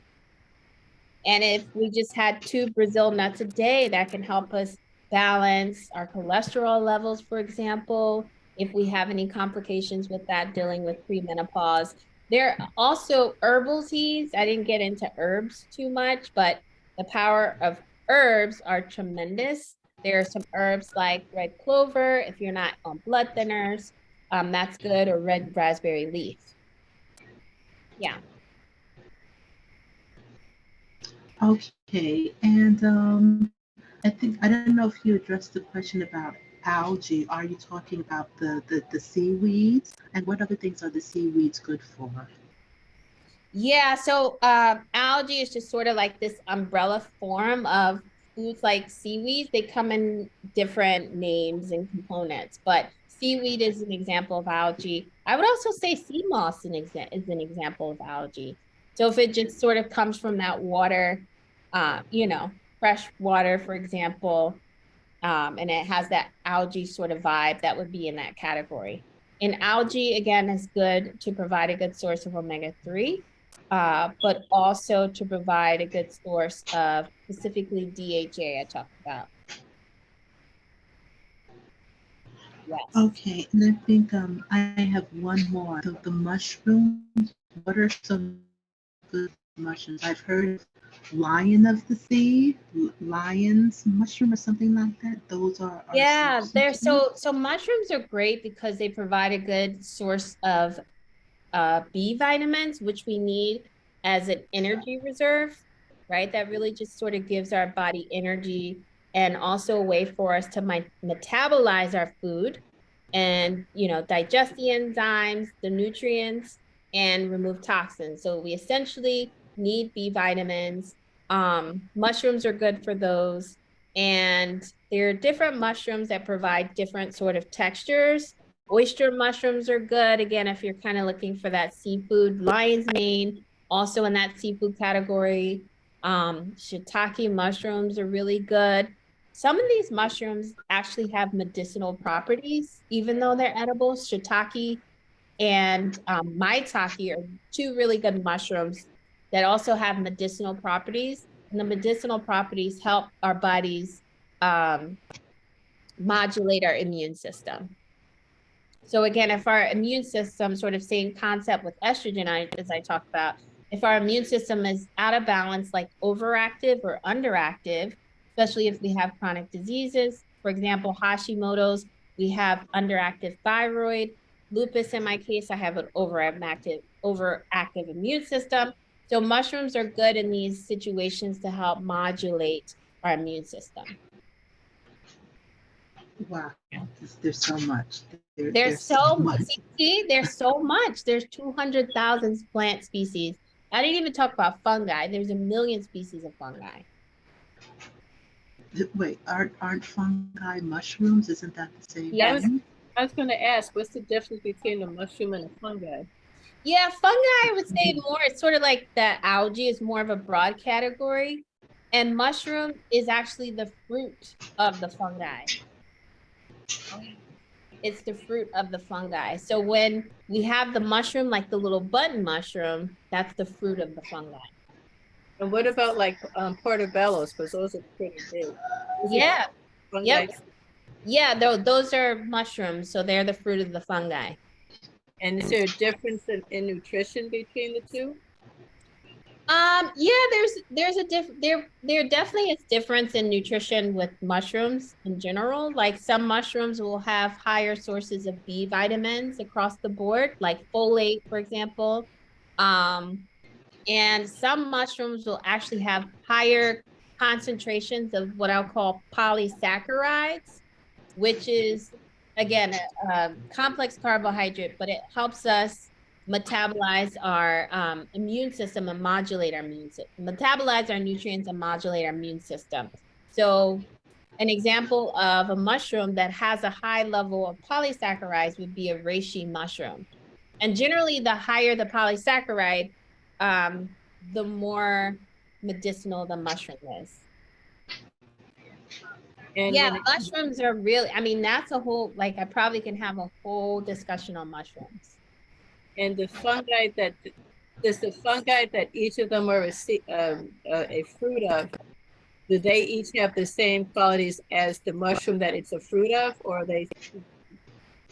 And if we just had 2 Brazil nuts a day, that can help us balance our cholesterol levels, for example, if we have any complications with that dealing with premenopause. There are also herbal teas. I didn't get into herbs too much, but the power of herbs are tremendous. There are some herbs like red clover, if you're not on blood thinners, that's good, or red raspberry leaf. Yeah.
Okay, and I don't know if you addressed the question about algae. Are you talking about the seaweeds? And what other things are the seaweeds good for?
Yeah, so algae is just sort of like this umbrella form of foods like seaweeds. They come in different names and components, but seaweed is an example of algae. I would also say sea moss is an example of algae. So if it just sort of comes from that water, fresh water, for example, and it has that algae sort of vibe, that would be in that category. And algae, again, is good to provide a good source of omega-3, but also to provide a good source of specifically DHA I talked about. Yes.
Okay, and I think I have one more. The mushrooms. What are some good mushrooms? I've heard of lion of the sea, lion's mushroom or something like that. Those are
Yeah, they're
substances.
so mushrooms are great because they provide a good source of B vitamins, which we need as an energy reserve, right? That really just sort of gives our body energy, and also a way for us to metabolize our food and, digest the enzymes, the nutrients, and remove toxins. So we essentially need B vitamins. Mushrooms are good for those. And there are different mushrooms that provide different sort of textures. Oyster mushrooms are good. Again, if you're kind of looking for that seafood, lion's mane, also in that seafood category. Shiitake mushrooms are really good. some of these mushrooms actually have medicinal properties, even though they're edible. Shiitake and maitake are two really good mushrooms that also have medicinal properties. And the medicinal properties help our bodies modulate our immune system. So again, if our immune system, sort of same concept with estrogen, as I talked about, if our immune system is out of balance, like overactive or underactive, especially if we have chronic diseases, for example, Hashimoto's, we have underactive thyroid, lupus in my case, I have an overactive immune system. So mushrooms are good in these situations to help modulate our immune system.
Wow, there's so much.
There's so much. See, there's so much. There's 200,000 plant species. I didn't even talk about fungi. There's a million species of fungi.
Wait, aren't fungi mushrooms? Isn't that the same
Yes.
thing?
I was going to ask, what's the difference between a mushroom and a fungi?
Yeah, fungi, I would say more, it's sort of like the algae is more of a broad category. And mushroom is actually the fruit of the fungi. It's the fruit of the fungi. So when we have the mushroom, like the little button mushroom, that's the fruit of the fungi.
And what about like portobellos? Because those are pretty big.
Yeah.
Fungi.
Yep. Yeah, those are mushrooms. So they're the fruit of the fungi.
And is there a difference in nutrition between the two?
Yeah, there definitely is difference in nutrition with mushrooms in general. Like some mushrooms will have higher sources of B vitamins across the board, like folate, for example. And some mushrooms will actually have higher concentrations of what I'll call polysaccharides, which is, again, a complex carbohydrate, but it helps us metabolize our immune system and modulate our immune system, metabolize our nutrients and modulate our immune system. So an example of a mushroom that has a high level of polysaccharides would be a reishi mushroom. And generally, the higher the polysaccharide, the more medicinal the mushroom is.
And
yeah, mushrooms are really, I mean, that's a whole, like, I probably can have a whole discussion on mushrooms.
And the fungi that, does the fungi that each of them are a fruit of, do they each have the same qualities as the mushroom that it's a fruit of, or are they?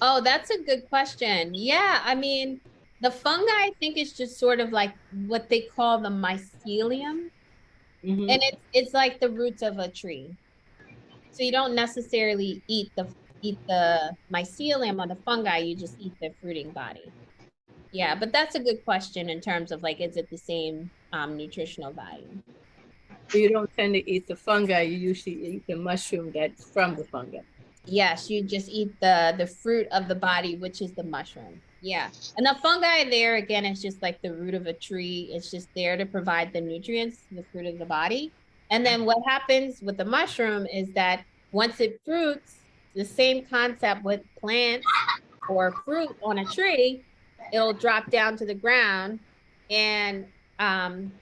Oh, that's a good question. Yeah, I mean, the fungi, I think, is just sort of like what they call the mycelium.
Mm-hmm.
And it's like the roots of a tree. So you don't necessarily eat the mycelium or the fungi, you just eat the fruiting body. Yeah, but that's a good question in terms of like, is it the same nutritional value?
You don't tend to eat the fungi, you usually eat the mushroom that's from the fungi.
Yes, you just eat the fruit of the body, which is the mushroom. Yeah. And the fungi there, again, is just like the root of a tree. It's just there to provide the nutrients to the fruit of the body. And then what happens with the mushroom is that once it fruits, the same concept with plants or fruit on a tree, it'll drop down to the ground and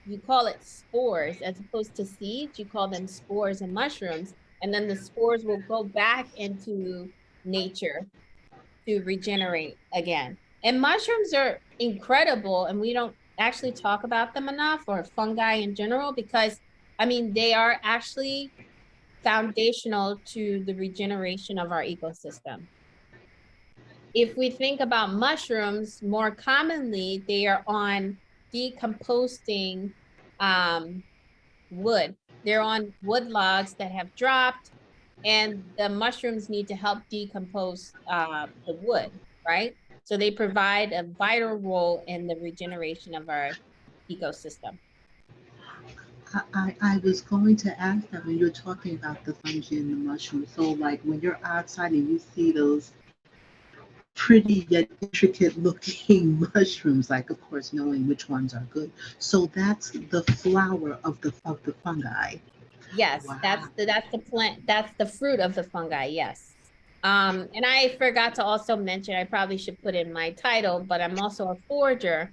you call it spores as opposed to seeds. You call them spores and mushrooms. And then the spores will go back into nature to regenerate again. And mushrooms are incredible, and we don't actually talk about them enough, or fungi in general, because I mean, they are actually foundational to the regeneration of our ecosystem. If we think about mushrooms, more commonly, they are on decomposing wood. They're on wood logs that have dropped, and the mushrooms need to help decompose the wood, right? So they provide a vital role in the regeneration of our ecosystem.
I was going to ask that when you're talking about the fungi and the mushrooms. So, like when you're outside and you see those pretty yet intricate looking mushrooms, like of course knowing which ones are good. So that's the flower of the fungi.
Yes,
Wow.
that's the plant, that's the fruit of the fungi, yes. And I forgot to also mention, I probably should put in my title, but I'm also a forager,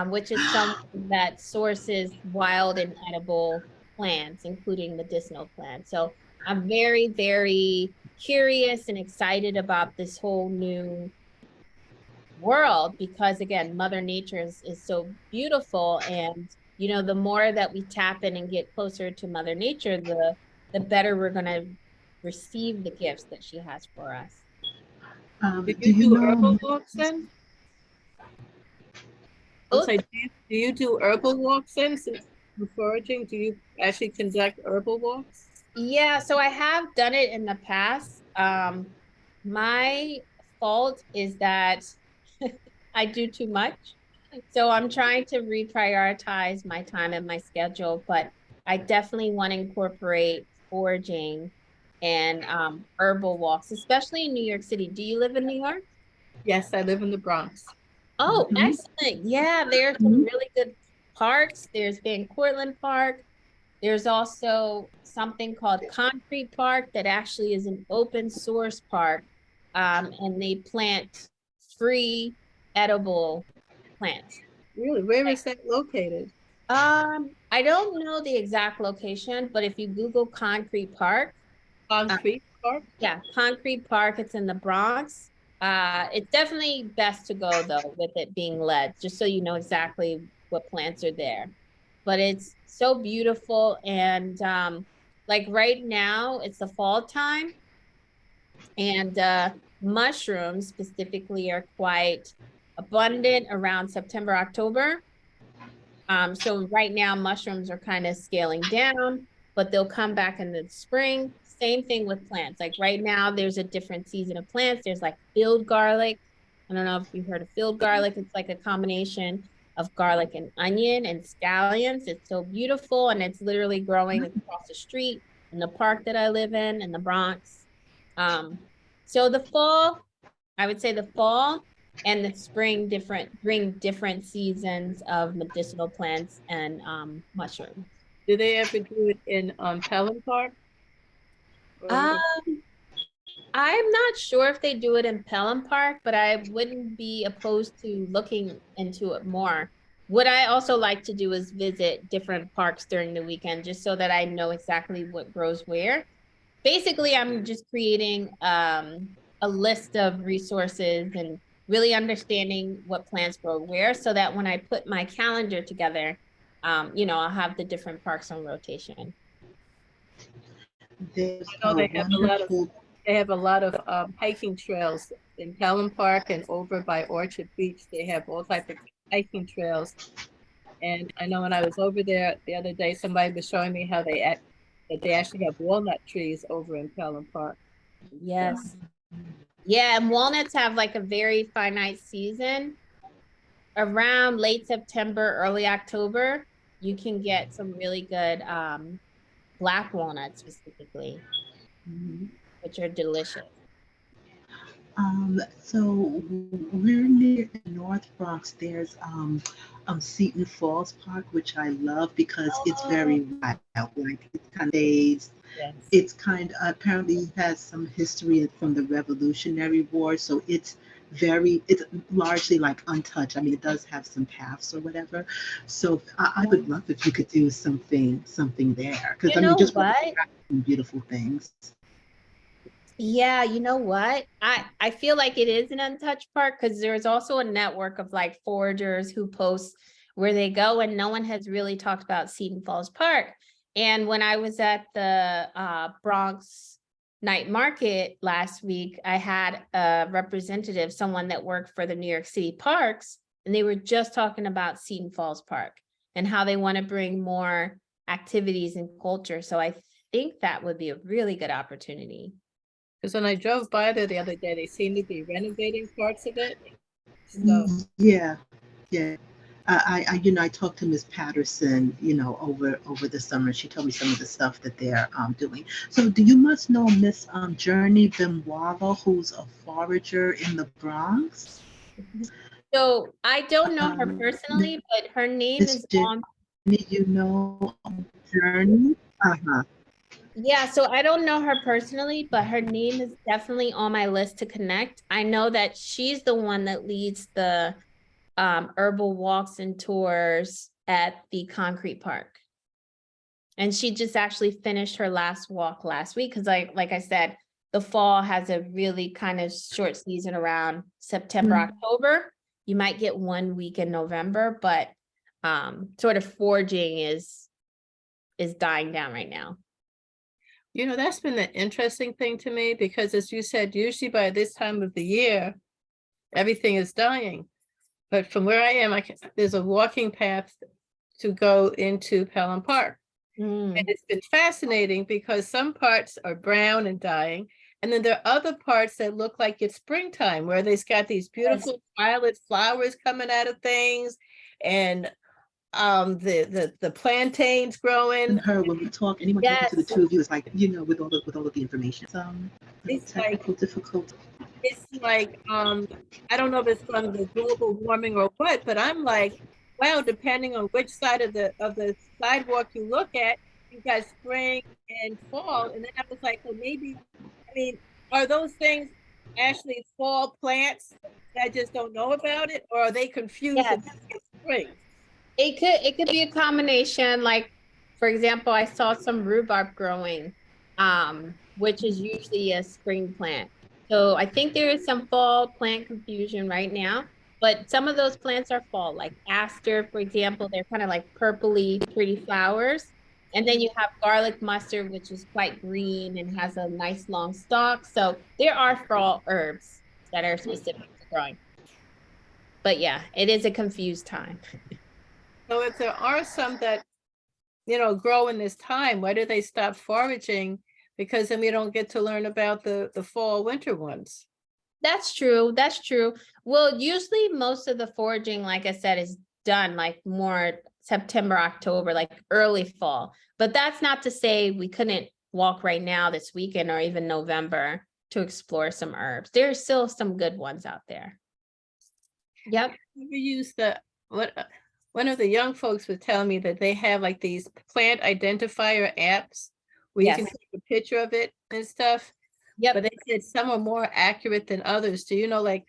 which is someone that sources wild and edible plants, including medicinal plants. So I'm very, very curious and excited about this whole new world because again, Mother Nature is so beautiful. And, you know, the more that we tap in and get closer to Mother Nature, the better we're going to receive the gifts that she has for us.
Do
Do
you
you
do
know?
herbal walks then? I'm
Oh,
sorry, do you do herbal walks then? Since you're foraging, do you actually conduct herbal walks?
yeah, so I have done it in the past. My fault is that I do too much. So I'm trying to reprioritize my time and my schedule, but I definitely want to incorporate foraging and herbal walks, especially in New York City. Do you live in New York?
Yes, I live in the Bronx.
Oh, excellent. Yeah, there's some really good parks. There's Van Cortlandt Park. There's also something called Concrete Park that actually is an open source park. And they plant free edible plants.
Really? Where is that located?
I don't know the exact location, but if you Google Concrete Park,
Concrete Park?
yeah, Concrete Park, it's in the Bronx. It's definitely best to go though with it being led, just so you know exactly what plants are there. But it's so beautiful and like right now it's the fall time and mushrooms specifically are quite abundant around September, October. So right now mushrooms are kind of scaling down, but they'll come back in the spring. Same thing with plants. Like right now, there's a different season of plants. There's like field garlic. I don't know if you've heard of field garlic. It's like a combination of garlic and onion and scallions. It's so beautiful and it's literally growing across the street in the park that I live in the Bronx. So the fall, I would say the fall and the spring bring different seasons of medicinal plants and mushrooms.
Do they ever do it in Pelham Park?
Um,
Or
I'm not sure if they do it in Pelham Park, but I wouldn't be opposed to looking into it more. What I also like to do is visit different parks during the weekend just so that I know exactly what grows where. Basically, I'm just creating a list of resources and really understanding what plants grow where so that when I put my calendar together, you know, I'll have the different parks on rotation.
There's
I know
a wonderful.
they have a lot of hiking trails in Pelham Park and over by Orchard Beach. They have all types of hiking trails. And I know when I was over there the other day, somebody was showing me how that they actually have walnut trees over in Pelham Park.
Yes. Yeah, and walnuts have like a very finite season. Around late September, early October, you can get some really good black walnuts specifically, which are delicious.
So we're near in North Bronx. There's Seton Falls Park, which I love because it's very wild. Like it's kind of days.
Yes.
It's kind of apparently has some history from the Revolutionary War, so it's largely like untouched. I mean, it does have some paths or whatever. So I would love if you could do something there because
You
I mean,
know
just
what?
some beautiful things.
Yeah, you know what? I feel like it is an untouched park because there's also a network of like foragers who post where they go, and no one has really talked about Seton Falls Park. And when I was at the Bronx night market last week, I had a representative, someone that worked for the New York City parks, and they were just talking about Seton Falls Park and how they want to bring more activities and culture. So I think that would be a really good opportunity.
Because when I drove by there the other day, they seem to be renovating parts of it. So
Yeah, yeah. I talked to Miss Patterson, over the summer. She told me some of the stuff that they're doing. So, do you must know Miss Journey Bimwala, who's a forager in the Bronx?
So I don't know her
Um,
personally, but her name
Miss
is
Jenny,
on.
Journey? Uh-huh.
Yeah, so I don't know her personally, but her name is definitely on my list to connect. I know that she's the one that leads the herbal walks and tours at the Concrete Park. And she just actually finished her last walk last week because like I said, the fall has a really kind of short season around September, October. You might get 1 week in November, but sort of foraging is dying down right now.
You know, that's been the interesting thing to me because, as you said, usually by this time of the year, everything is dying. But from where I am, there's a walking path to go into Pelham Park. And it's been fascinating because some parts are brown and dying. And then there are other parts that look like it's springtime, where they've got these beautiful violet flowers coming out of things. And the plantains growing.
Her when we talk, anyone talking to the two of you is like, you know, with all of the information. It's technical difficulty.
It's like I don't know if it's from the global warming or what, but I'm like, wow, depending on which side of the sidewalk you look at, you got spring and fall. And then I was like, well, maybe, I mean, are those things actually fall plants that I just don't know about it, or are they confused with spring?
It could be a combination. Like, for example, I saw some rhubarb growing, which is usually a spring plant. So I think there is some fall plant confusion right now, but some of those plants are fall, like aster, for example, they're kind of like purpley, pretty flowers. And then you have garlic mustard, which is quite green and has a nice long stalk. So there are fall herbs that are specific to growing. But yeah, it is a confused time.
So if there are some that, you know, grow in this time, why do they stop foraging? Because then we don't get to learn about the fall winter ones.
That's true. That's true. Well, usually most of the foraging, like I said, is done like more September, October, like early fall. But that's not to say we couldn't walk right now this weekend or even November to explore some herbs. There's still some good ones out there. Yep.
We use one of the young folks was telling me that they have like these plant identifier apps where you can take a picture of it and stuff.
Yep.
But they said some are more accurate than others. Do you know like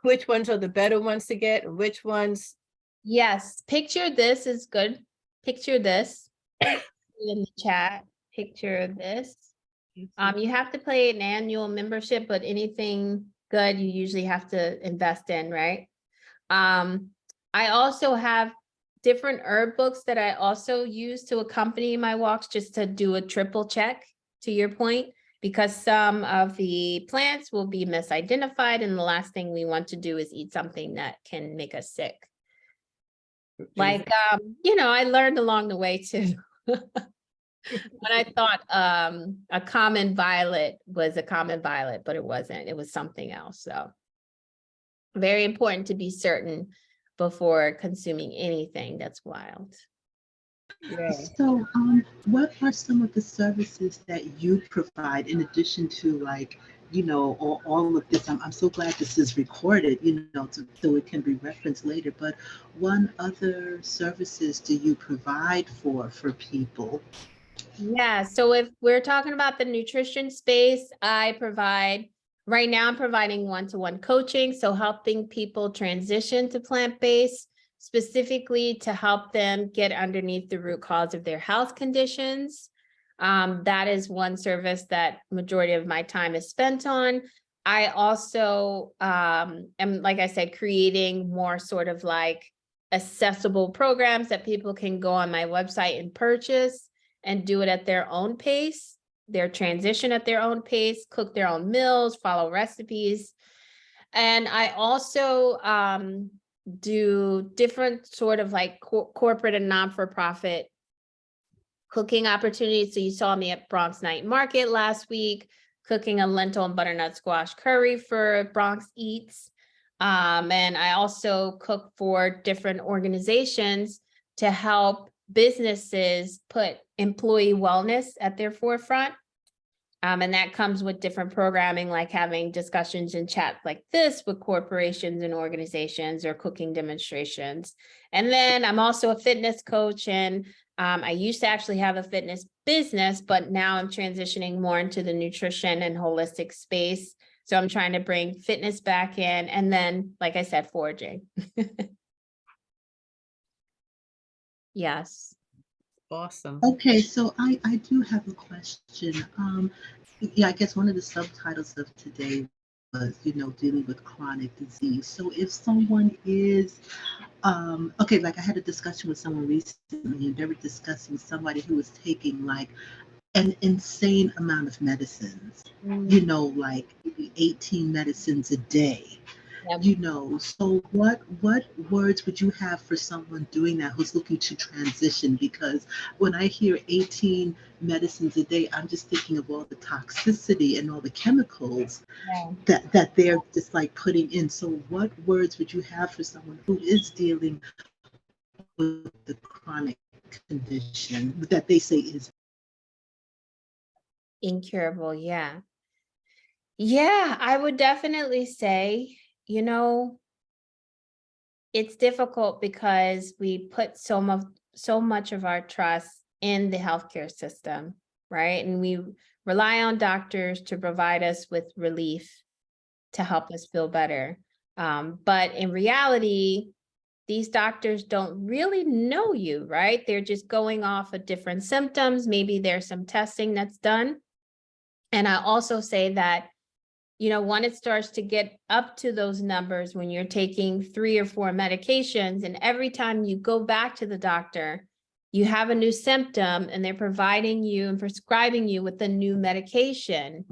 which ones are the better ones to get and which ones?
Yes. Picture this is good. Picture this in the chat. Picture this. You have to pay an annual membership, but anything good you usually have to invest in, right? I also have different herb books that I also use to accompany my walks just to do a triple check, to your point, because some of the plants will be misidentified and the last thing we want to do is eat something that can make us sick. Like, you know, I learned along the way too. When I thought a common violet was a common violet, but it wasn't, it was something else. So very important to be certain before consuming anything that's wild.
Yeah. So what are some of the services that you provide in addition to, like, you know, all of this? I'm so glad this is recorded, you know, so it can be referenced later, but what other services do you provide for people?
Yeah, so if we're talking about the nutrition space, I provide, right now I'm providing one-to-one coaching, so helping people transition to plant-based, specifically to help them get underneath the root cause of their health conditions. That is one service that majority of my time is spent on. I also am, like I said, creating more sort of like accessible programs that people can go on my website and purchase and do it at their own pace, their transition at their own pace, cook their own meals, follow recipes. And I also do different sort of like corporate and non-for-profit cooking opportunities. So you saw me at Bronx Night Market last week, cooking a lentil and butternut squash curry for Bronx Eats. And I also cook for different organizations to help businesses put employee wellness at their forefront. And that comes with different programming, like having discussions and chats like this with corporations and organizations, or cooking demonstrations. And then I'm also a fitness coach, and I used to actually have a fitness business, but now I'm transitioning more into the nutrition and holistic space. So I'm trying to bring fitness back in, and then, like I said, foraging. Yes.
Awesome.
Okay, so I do have a question. Yeah, I guess one of the subtitles of today was, dealing with chronic disease. So if someone is, okay, like I had a discussion with someone recently, and they were discussing somebody who was taking like an insane amount of medicines, like 18 medicines a day.
Yep.
So what words would you have for someone doing that who's looking to transition? Because when I hear 18 medicines a day, I'm just thinking of all the toxicity and all the chemicals
Yeah.
that they're just like putting in. So what words would you have for someone who is dealing with the chronic condition that they say is
Incurable, yeah. Yeah, I would definitely say, it's difficult because we put so much of our trust in the healthcare system, right? And we rely on doctors to provide us with relief to help us feel better. But in reality, these doctors don't really know you, right? They're just going off of different symptoms. Maybe there's some testing that's done. And I also say that, when it starts to get up to those numbers, when you're taking 3 or 4 medications, and every time you go back to the doctor, you have a new symptom and they're providing you and prescribing you with a new medication,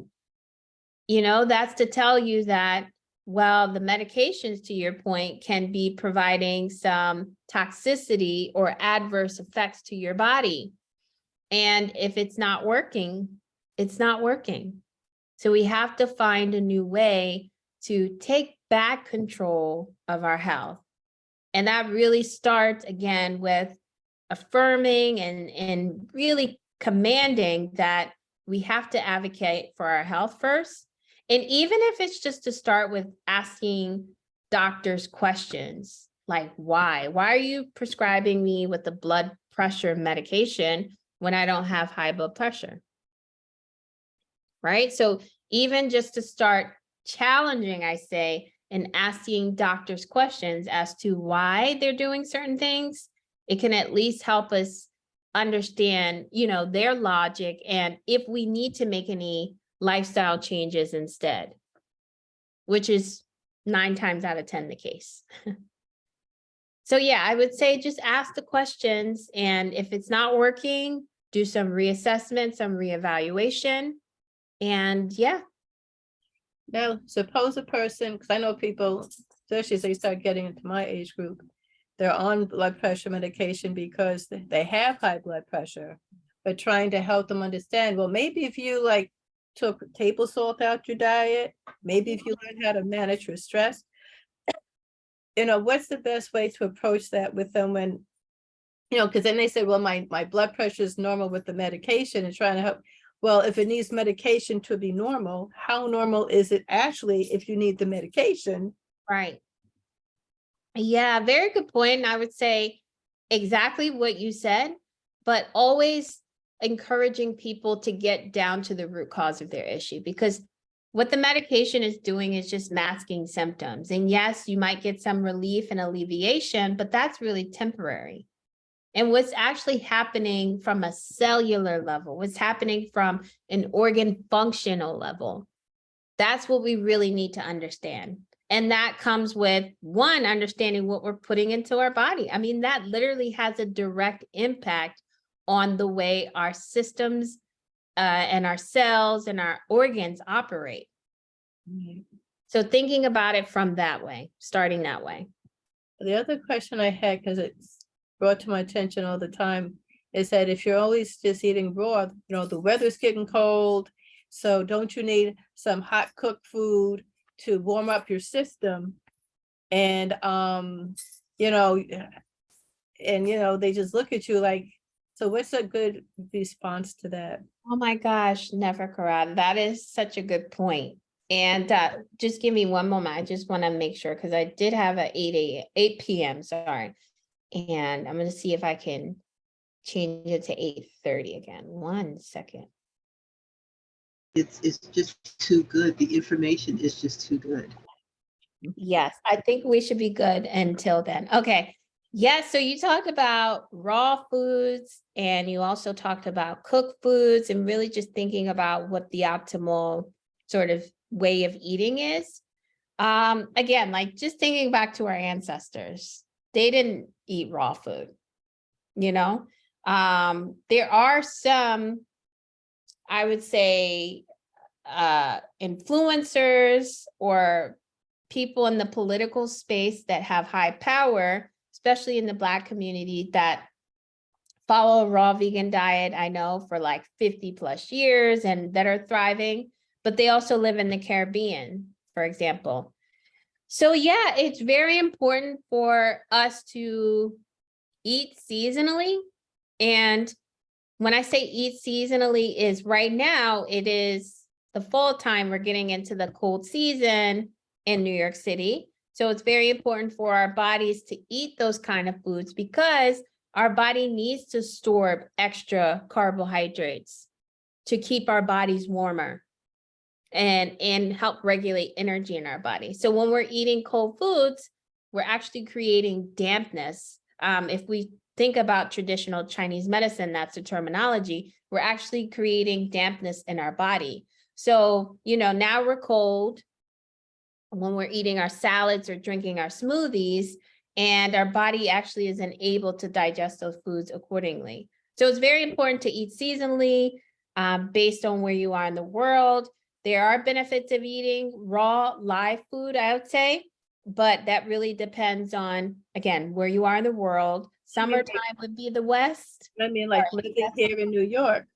that's to tell you that, well, the medications, to your point, can be providing some toxicity or adverse effects to your body. And if it's not working, it's not working. So we have to find a new way to take back control of our health. And that really starts again with affirming and really commanding that we have to advocate for our health first. And even if it's just to start with asking doctors questions like, why are you prescribing me with the blood pressure medication when I don't have high blood pressure? Right? So even just to start challenging, I say, and asking doctors questions as to why they're doing certain things, it can at least help us understand, their logic and if we need to make any lifestyle changes instead, which is 9 times out of 10 the case. So yeah, I would say just ask the questions, and if it's not working, do some reassessment, some reevaluation. And yeah.
Now, suppose a person, because I know people, especially as they start getting into my age group, they're on blood pressure medication because they have high blood pressure, but trying to help them understand, well, maybe if you like took table salt out your diet, maybe if you learn how to manage your stress, what's the best way to approach that with them when, because then they say, well, my blood pressure is normal with the medication, and trying to help. Well, if it needs medication to be normal, how normal is it actually if you need the medication?
Right. Yeah, very good point. And I would say exactly what you said, but always encouraging people to get down to the root cause of their issue, because what the medication is doing is just masking symptoms. And yes, you might get some relief and alleviation, but that's really temporary. And what's actually happening from a cellular level, what's happening from an organ functional level, that's what we really need to understand. And that comes with, one, understanding what we're putting into our body. I mean, that literally has a direct impact on the way our systems and our cells and our organs operate.
Mm-hmm.
So thinking about it from that way, starting that way.
The other question I had, because it's brought to my attention all the time, is that if you're always just eating raw, the weather's getting cold, so don't you need some hot cooked food to warm up your system? And they just look at you like, so what's a good response to that?
Oh my gosh, never, Karad. That is such a good point. And just give me one moment. I just want to make sure, because I did have a 8 p.m. Sorry. And I'm going to see if I can change it to 8:30 again. 1 second.
it's just too good. The information is just too good.
Yes, I think we should be good until then. Okay. Yeah, so you talked about raw foods and you also talked about cooked foods and really just thinking about what the optimal sort of way of eating is. Again, like just thinking back to our ancestors, they didn't eat raw food, you know? There are some, I would say, influencers or people in the political space that have high power, especially in the Black community, that follow a raw vegan diet, I know, for like 50 plus years and that are thriving, but they also live in the Caribbean, for example. So yeah, it's very important for us to eat seasonally. And when I say eat seasonally is right now, it is the fall time. We're getting into the cold season in New York City. So it's very important for our bodies to eat those kind of foods because our body needs to store extra carbohydrates to keep our bodies warmer and help regulate energy in our body. So when we're eating cold foods, we're actually creating dampness. If we think about traditional Chinese medicine, that's the terminology, we're actually creating dampness in our body. So, you know, now we're cold when we're eating our salads or drinking our smoothies, and our body actually isn't able to digest those foods accordingly. So it's very important to eat seasonally based on where you are in the world. There are benefits of eating raw, live food, I would say, but that really depends on, again, where you are in the world. Summertime would be the West.
I mean, like living here in New York,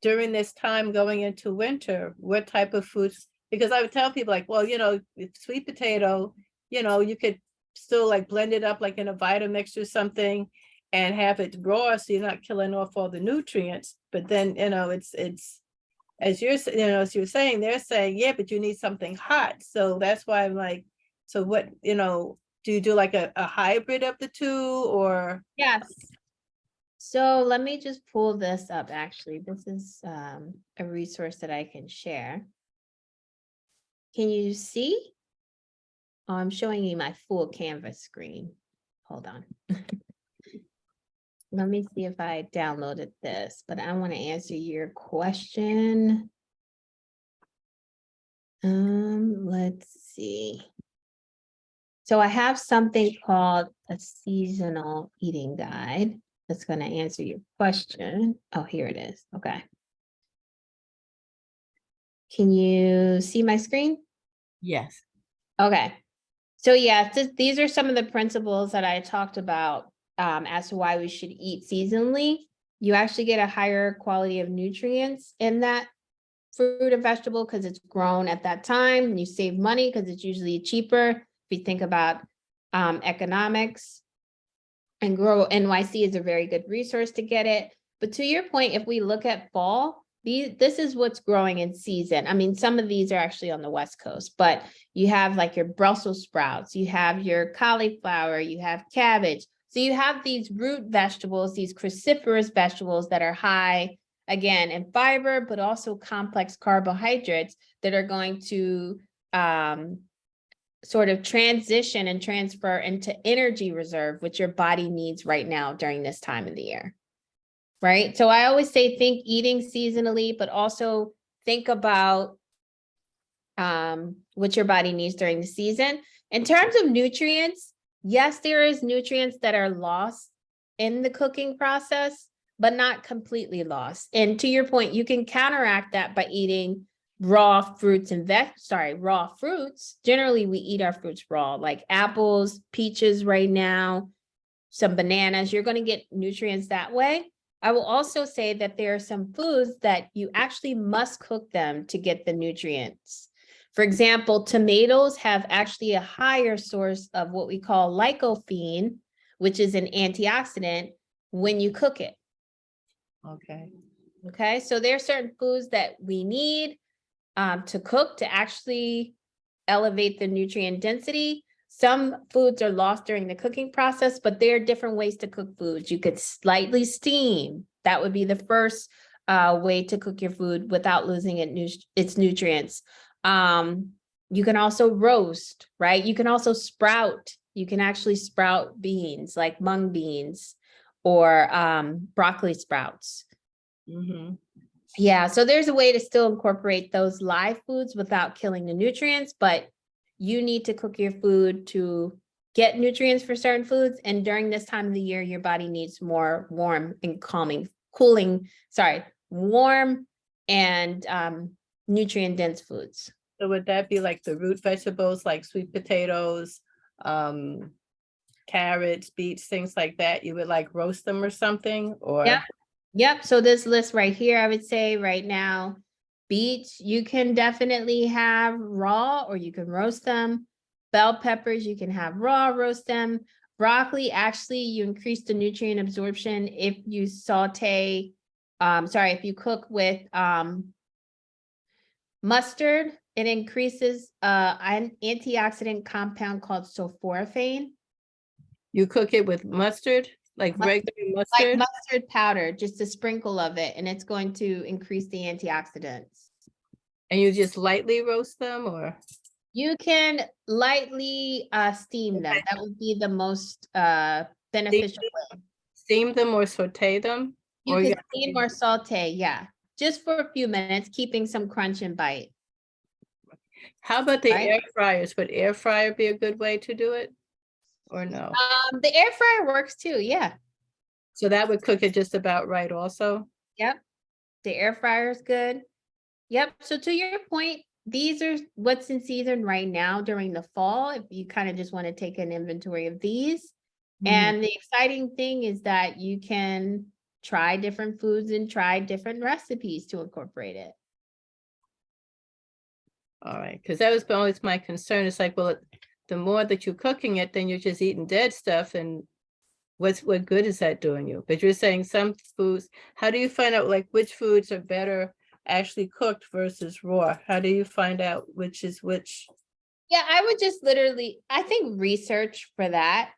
during this time going into winter, what type of foods? Because I would tell people like, well, you know, with sweet potato, you know, you could still like blend it up like in a Vitamix or something and have it raw so you're not killing off all the nutrients. But then, you know, it's as you're, you know, as you're saying, they're saying, yeah, but you need something hot. So that's why I'm like, so what, you know, do you do like a hybrid of the two or?
Yes. So let me just pull this up. Actually, this is a resource that I can share. Can you see? Oh, I'm showing you my full canvas screen. Hold on. Let me see if I downloaded this, but I want to answer your question. Let's see. So I have something called a seasonal eating guide that's going to answer your question. Oh, here it is. Okay. Can you see my screen?
Yes.
Okay. So yeah, these are some of the principles that I talked about as to why we should eat seasonally. You actually get a higher quality of nutrients in that fruit or vegetable because it's grown at that time. And you save money because it's usually cheaper. If you think about economics, and Grow NYC is a very good resource to get it. But to your point, if we look at fall, this is what's growing in season. I mean, some of these are actually on the West Coast, but you have like your Brussels sprouts, you have your cauliflower, you have cabbage. So you have these root vegetables, these cruciferous vegetables that are high, again, in fiber, but also complex carbohydrates that are going to sort of transition and transfer into energy reserve, which your body needs right now during this time of the year. Right. So I always say, think eating seasonally, but also think about what your body needs during the season. In terms of nutrients, yes, there is nutrients that are lost in the cooking process, but not completely lost. And to your point, you can counteract that by eating raw fruits and raw fruits. Generally, we eat our fruits raw, like apples, peaches right now, some bananas. You're going to get nutrients that way. I will also say that there are some foods that you actually must cook them to get the nutrients. For example, tomatoes have actually a higher source of what we call lycopene, which is an antioxidant when you cook it.
Okay.
Okay, so there are certain foods that we need to cook to actually elevate the nutrient density. Some foods are lost during the cooking process, but there are different ways to cook foods. You could slightly steam. That would be the first way to cook your food without losing its nutrients. You can also roast, right? You can also sprout You can actually sprout beans like mung beans or broccoli sprouts.
Mm-hmm.
Yeah, so there's a way to still incorporate those live foods without killing the nutrients, but you need to cook your food to get nutrients for certain foods. And during this time of the year, your body needs more warm and warm and nutrient dense foods.
So would that be like the root vegetables, like sweet potatoes, carrots, beets, things like that? You would like roast them or something, or?
Yeah. Yep. So this list right here, I would say right now, beets, you can definitely have raw or you can roast them. Bell peppers, you can have raw, roast them. Broccoli, actually, you increase the nutrient absorption if you if you cook with mustard, it increases an antioxidant compound called sulforaphane.
You cook it with mustard, like regular
Like
mustard?
mustard powder, just a sprinkle of it, and it's going to increase the antioxidants.
And you just lightly roast them, or?
You can lightly steam them. That would be the most beneficial way.
Steam them or saute them?
You
Or
can
you have to
steam
be-
or saute, yeah, just for a few minutes, keeping some crunch and bite.
How about the
Right.
air fryers? Would air fryer be a good way to do it? Or no?
The air fryer works too, yeah.
So that would cook it just about right also?
Yep. The air fryer is good. Yep. So to your point, these are what's in season right now during the fall, if you kind of just want to take an inventory of these.
Mhm.
And the exciting thing is that you can try different foods and try different recipes to incorporate it.
All right, because that was always my concern. It's like, well, the more that you're cooking it, then you're just eating dead stuff, and what good is that doing you? But you're saying some foods, how do you find out like which foods are better actually cooked versus raw? How do you find out which is which?
Yeah, I would just literally, I think research for that,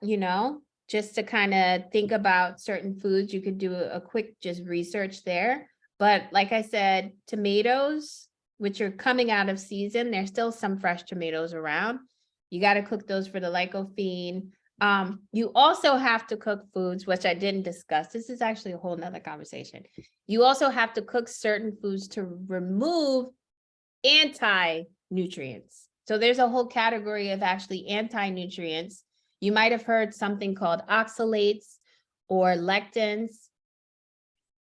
just to kind of think about certain foods, you could do a quick just research there. But like I said, tomatoes, which are coming out of season, there's still some fresh tomatoes around. You got to cook those for the lycopene. You also have to cook foods, which I didn't discuss. This is actually a whole nother conversation. You also have to cook certain foods to remove anti-nutrients. So there's a whole category of actually anti-nutrients. You might have heard something called oxalates or lectins.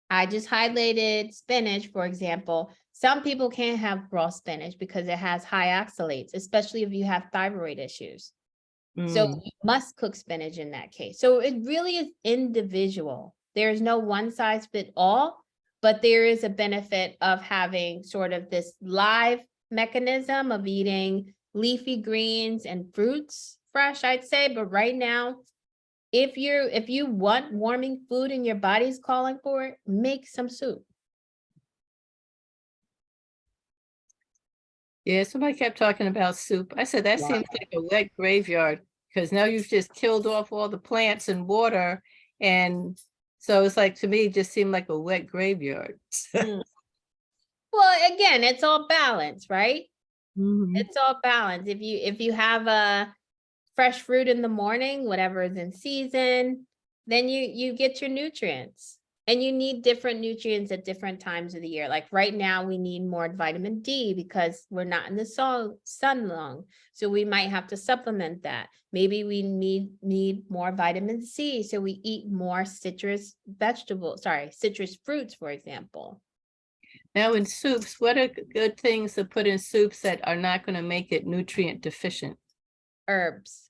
I just highlighted spinach, for example. Some people can't have raw spinach because it has high oxalates, especially if you have thyroid issues. So you must cook spinach in that case. So it really is individual. There's no one size fit all, but there is a benefit of having sort of this live mechanism of eating leafy greens and fruits fresh, I'd say. But right now, if you want warming food and your body's calling for it, make some soup.
Yeah, somebody kept talking about soup. I said, that
Yeah.
seems like a wet graveyard, because now you've just killed off all the plants and water. And so it's like, to me, it just seemed like a wet graveyard.
Well, again, it's all balance, right?
Mhm.
It's all balance. If you have a fresh fruit in the morning, whatever is in season, then you get your nutrients. And you need different nutrients at different times of the year. Like right now, we need more vitamin D because we're not in the sun long. So we might have to supplement that. Maybe we need more vitamin C. So we eat more citrus fruits, for example.
Now in soups, what are good things to put in soups that are not going to make it nutrient deficient?
Herbs.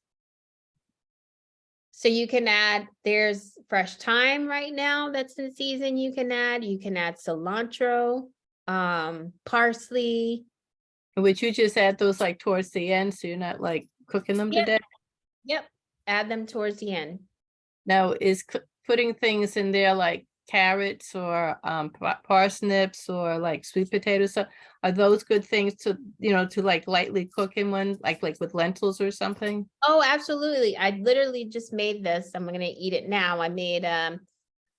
So you can add, there's fresh thyme right now that's in season you can add cilantro, parsley.
Would you just add those like towards the end, so you're not like cooking them to
Yep.
death?
Yep, add them towards the end.
Now, is putting things in there like carrots or parsnips or like sweet potatoes, so are those good things to, to like lightly cook in one, like with lentils or something?
Oh, absolutely. I literally just made this. I'm gonna eat it now. I made a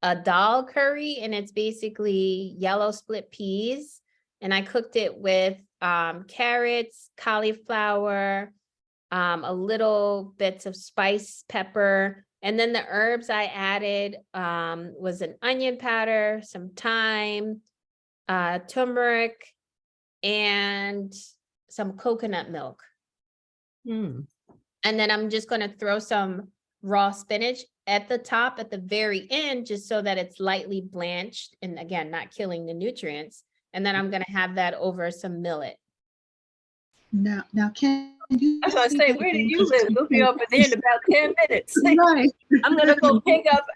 dal curry, and it's basically yellow split peas. And I cooked it with carrots, cauliflower, a little bits of spice, pepper, and then the herbs I added was an onion powder, some thyme, turmeric, and some coconut milk.
Mm.
And then I'm just going to throw some raw spinach at the top at the very end, just so that it's lightly blanched and again, not killing the nutrients. And then I'm going to have that over some millet.
Now, can you
I was gonna
say
say,
that
where do
again?
you
'Cause
live? We'll be over there in about 10 minutes.
Right.
I'm gonna go pick up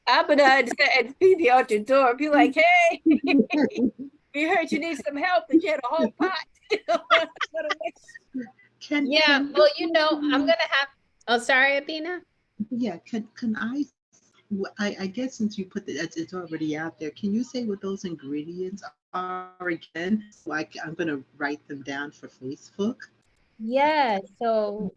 Abena and Phoebe out your door. Be like, hey, we heard you need some help and you had a whole pot.
Yeah, well, you know, I'm gonna have. Oh, sorry, Abina.
Yeah, can I guess since you put it's already out there, can you say what those ingredients are again? So I'm gonna write them down for Facebook.
Yeah, so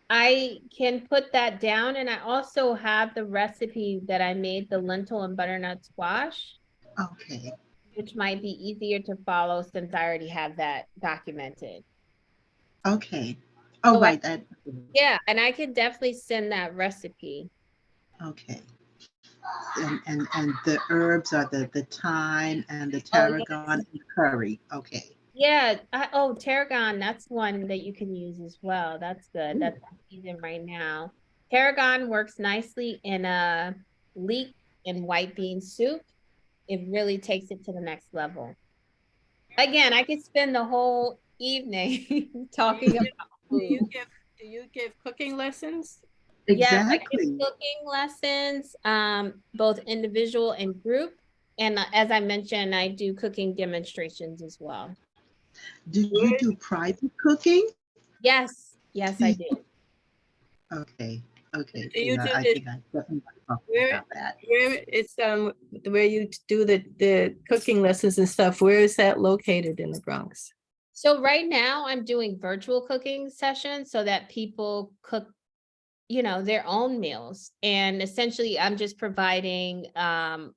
I can put that down, and I also have the recipe that I made, the lentil and butternut squash,
Okay.
which might be easier to follow since I already have that documented.
Okay. Oh,
So
right. That.
yeah, and I could definitely send that recipe.
Okay. And the herbs are the thyme and the
Oh,
tarragon and the curry. Okay.
yeah. Oh, tarragon, that's one that you can use as well. That's good. That's in season right now. Tarragon works nicely in a leek and white bean soup. It really takes it to the next level. Again, I could spend the whole evening talking about
Do
food.
do you give cooking lessons?
Yes, I give
Exactly.
cooking lessons, both individual and group. And as I mentioned, I do cooking demonstrations as well.
Do you do private cooking?
Yes, yes, I do.
Okay. Okay.
Do you do
I
this
think I definitely want to talk
where
about that.
where it's where you do the cooking lessons and stuff? Where is that located in the Bronx?
So right now I'm doing virtual cooking sessions so that people cook, you know, their own meals. And essentially I'm just providing a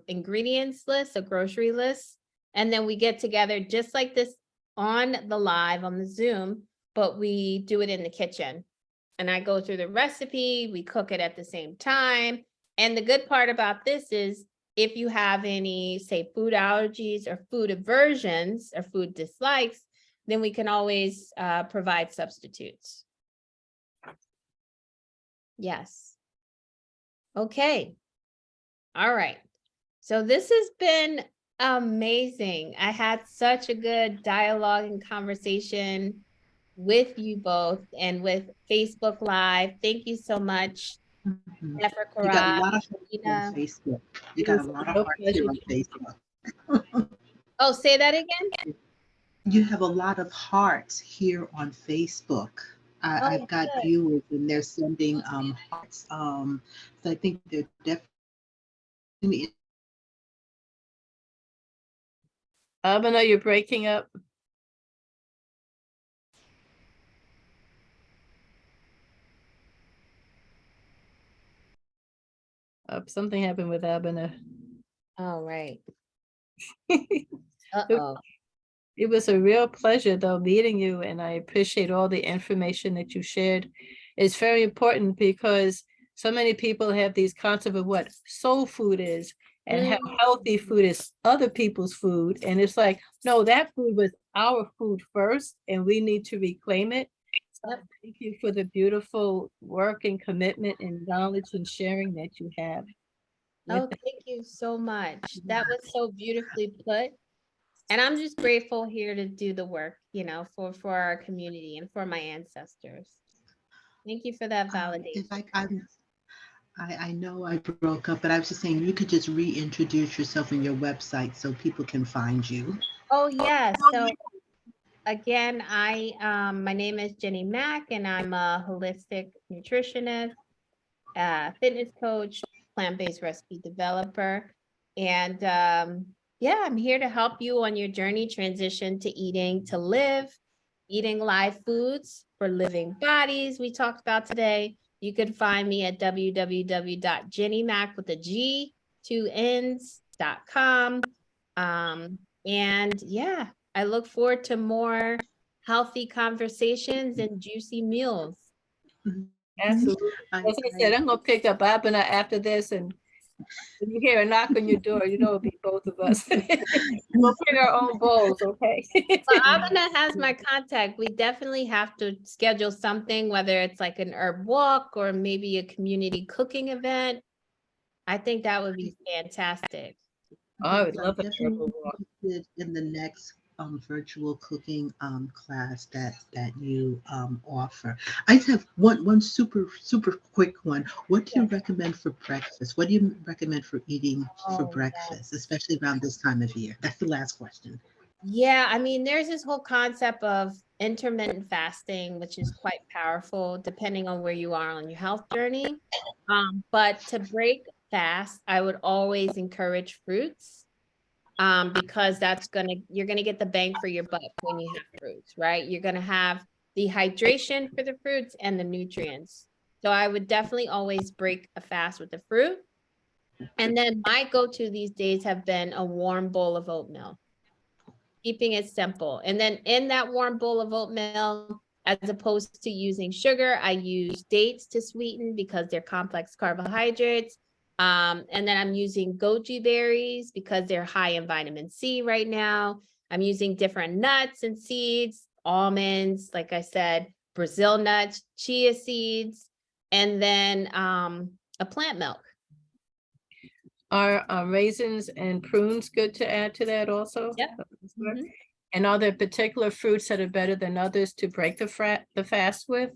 ingredients list, a grocery list. And then we get together just like this on the live on the Zoom, but we do it in the kitchen. And I go through the recipe, we cook it at the same time. And the good part about this is if you have any, say, food allergies or food aversions or food dislikes, then we can always provide substitutes. Yes. Okay. All right. So this has been amazing. I had such a good dialogue and conversation with you both and with Facebook Live. Thank you so much,
Mhm.
Jennifer
You got a
Karat,
lot of hearts here on
Tina.
Facebook. You
It
got a
was
lot
a
of
real
hearts
pleasure.
here on Facebook.
Oh, say that again.
You have a lot of hearts here on Facebook. I've
Oh,
got
good.
viewers and they're sending hearts. So I think they're definitely.
Abena, you're breaking up. Something happened with Abena.
All right.
It
Uh-oh.
it was a real pleasure though meeting you, and I appreciate all the information that you shared. It's very important because so many people have these concepts of what soul food is and how healthy food is other people's food. And it's like, no, that food was our food first, and we need to reclaim it. So
Yep.
thank you for the beautiful work and commitment and knowledge and sharing that you have.
Oh, thank you so much. That was so beautifully put. And I'm just grateful here to do the work, you know, for our community and for my ancestors. Thank you for that validation.
If I know I broke up, but I was just saying you could just reintroduce yourself and your website so people can find you.
Oh, yes. So again, my name is Genny Mack, and I'm a holistic nutritionist, fitness coach, plant-based recipe developer. And yeah, I'm here to help you on your journey transition to eating live foods for living bodies. We talked about today. You can find me at www.gennymack with a G, 2 N's.com. And yeah, I look forward to more healthy conversations and juicy meals.
Absolutely.
I
As I said,
agree.
I'm gonna pick up Abena after this, and when you hear a knock on your door, you know it'll be both of us. We'll bring our own bowls, okay?
Well, Abena has my contact. We definitely have to schedule something, whether it's like an herb walk or maybe a community cooking event. I think that would be fantastic.
I would
Yes,
love
I'm
a
definitely
herbal walk.
interested in the next virtual cooking class that you offer. I just have one super quick one. What do
Yeah.
you recommend for breakfast? What do you recommend for eating for
Oh,
breakfast, especially around this time of year? That's the last question.
yeah, I mean, there's this whole concept of intermittent fasting, which is quite powerful depending on where you are on your health journey. But to break fast, I would always encourage fruits, because you're gonna get the bang for your buck when you have fruits, right? You're gonna have the hydration for the fruits and the nutrients. So I would definitely always break a fast with the fruit. And then my go-to these days have been a warm bowl of oatmeal, keeping it simple. And then in that warm bowl of oatmeal, as opposed to using sugar, I use dates to sweeten because they're complex carbohydrates. And then I'm using goji berries because they're high in vitamin C right now. I'm using different nuts and seeds, almonds, like I said, Brazil nuts, chia seeds, and then a plant milk.
Are raisins and prunes good to add to that also?
Yep. Mhm.
And are there particular fruits that are better than others to break the fast with?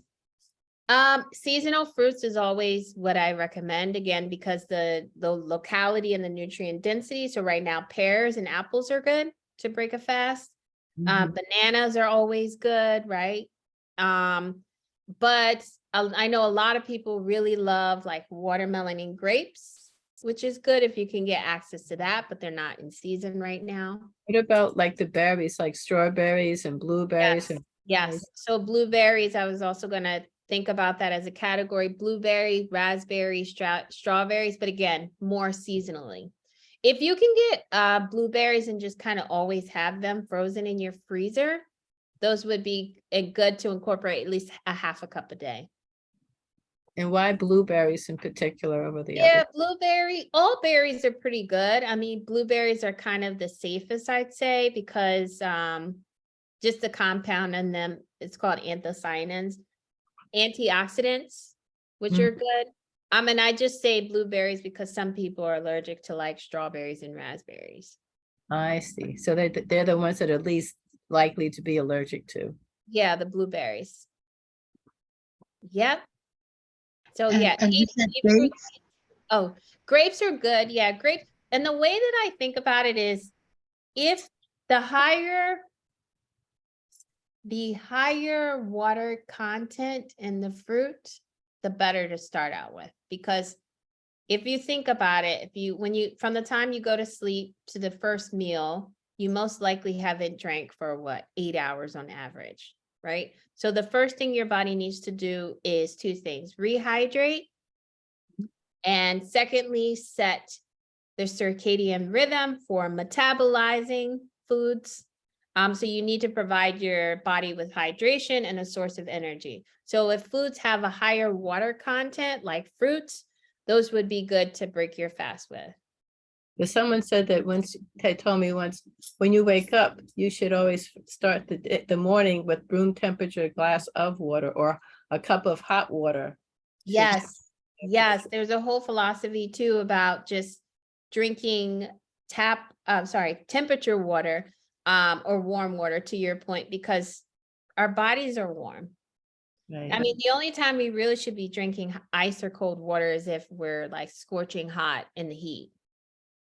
Seasonal fruits is always what I recommend, again, because the locality and the nutrient density. So right now, pears and apples are good to break a fast.
Mhm.
Bananas are always good, right? But I know a lot of people really love like watermelon and grapes, which is good if you can get access to that, but they're not in season right now.
What about like the berries, like strawberries and blueberries?
Yes, yes. So blueberries, I was also gonna think about that as a category: blueberry, raspberry, strawberries, but again, more seasonally. If you can get blueberries and just kind of always have them frozen in your freezer, those would be good to incorporate at least a half a cup a day.
And why blueberries in particular over the
Yeah,
other?
all berries are pretty good. I mean, blueberries are kind of the safest, I'd say, because just the compound in them, it's called anthocyanins, antioxidants, which are good. And I just say blueberries because some people are allergic to like strawberries and raspberries.
I see. So they're the ones that are least likely to be allergic to.
Yeah, the blueberries. Yep. So
And
yeah,
you said
eat fruit.
dates?
Oh, grapes are good. Yeah, grapes. And the way that I think about it is if the higher water content in the fruit, the better to start out with. Because if you think about it, from the time you go to sleep to the first meal, you most likely haven't drank for what, 8 hours on average, right? So the first thing your body needs to do is two things: rehydrate, and secondly, set the circadian rhythm for metabolizing foods. So you need to provide your body with hydration and a source of energy. So if foods have a higher water content, like fruits, those would be good to break your fast with.
But someone said that they told me once, when you wake up, you should always start the morning with room temperature glass of water or a cup of hot water.
Yes, yes. There's a whole philosophy too about just drinking temperature water, or warm water, to your point, because our bodies are warm.
Right.
I mean, the only time we really should be drinking ice or cold water is if we're like scorching hot in the heat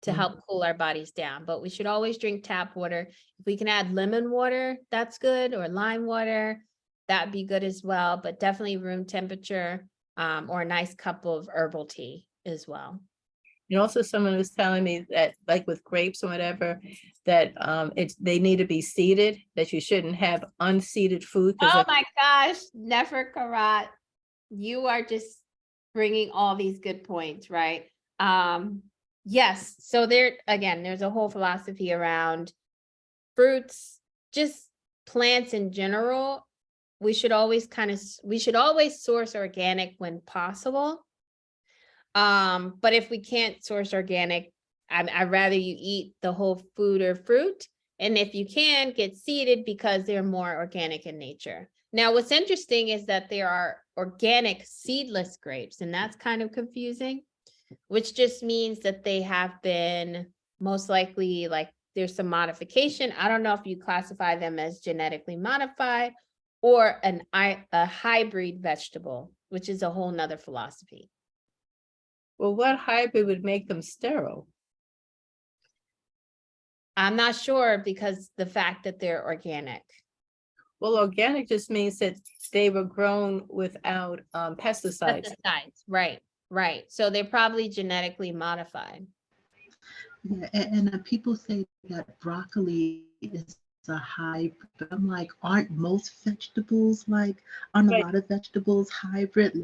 to help cool our bodies down. But we should always drink tap water. If we can add lemon water, that's good, or lime water, that'd be good as well. But definitely room temperature, or a nice cup of herbal tea as well.
And also someone was telling me that like with grapes or whatever, that they need to be seeded, that you shouldn't have unseeded food.
Oh my gosh, Nefer Karat, you are just bringing all these good points, right? Yes, so there's a whole philosophy around fruits. Just plants in general, we should always source organic when possible. But if we can't source organic, I'd rather you eat the whole food or fruit. And if you can, get seeded because they're more organic in nature. Now, what's interesting is that there are organic seedless grapes, and that's kind of confusing, which just means that they have been most likely, like, there's some modification. I don't know if you classify them as genetically modified or a hybrid vegetable, which is a whole nother philosophy.
Well, what hybrid would make them sterile?
I'm not sure because the fact that they're organic.
Well, organic just means that they were grown without pesticides.
Pesticides, right. So they're probably genetically modified.
Yeah, and people say that broccoli is a hybrid, but I'm like, aren't most vegetables aren't a
Right.
lot of vegetables hybrid?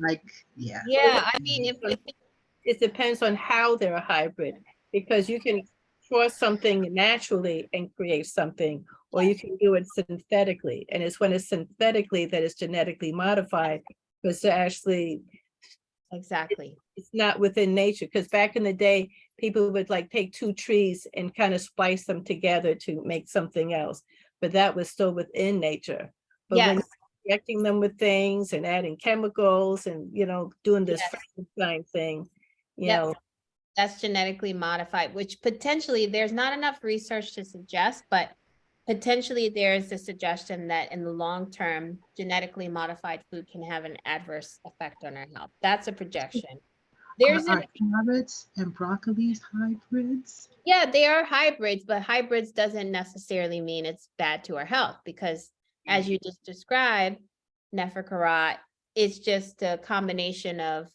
Yeah.
Yeah, I mean, if
It depends on how they're a hybrid, because you can cross something naturally and create something, or you can do it synthetically. And it's when it's synthetically that it's genetically modified, because actually
exactly.
it's not within nature. Because back in the day, people would take two trees and kind of splice them together to make something else, but that was still within nature. But when
Yes.
you're injecting them with things and adding chemicals and doing this
Yes.
Frankenstein thing,
Yep. That's genetically modified, which potentially there's not enough research to suggest, but potentially there's a suggestion that in the long term, genetically modified food can have an adverse effect on our health. That's a projection.
Are carrots and broccolis hybrids?
Yeah, they are hybrids, but hybrids doesn't necessarily mean it's bad to our health because as you just described, Neferkarat, it's just a combination of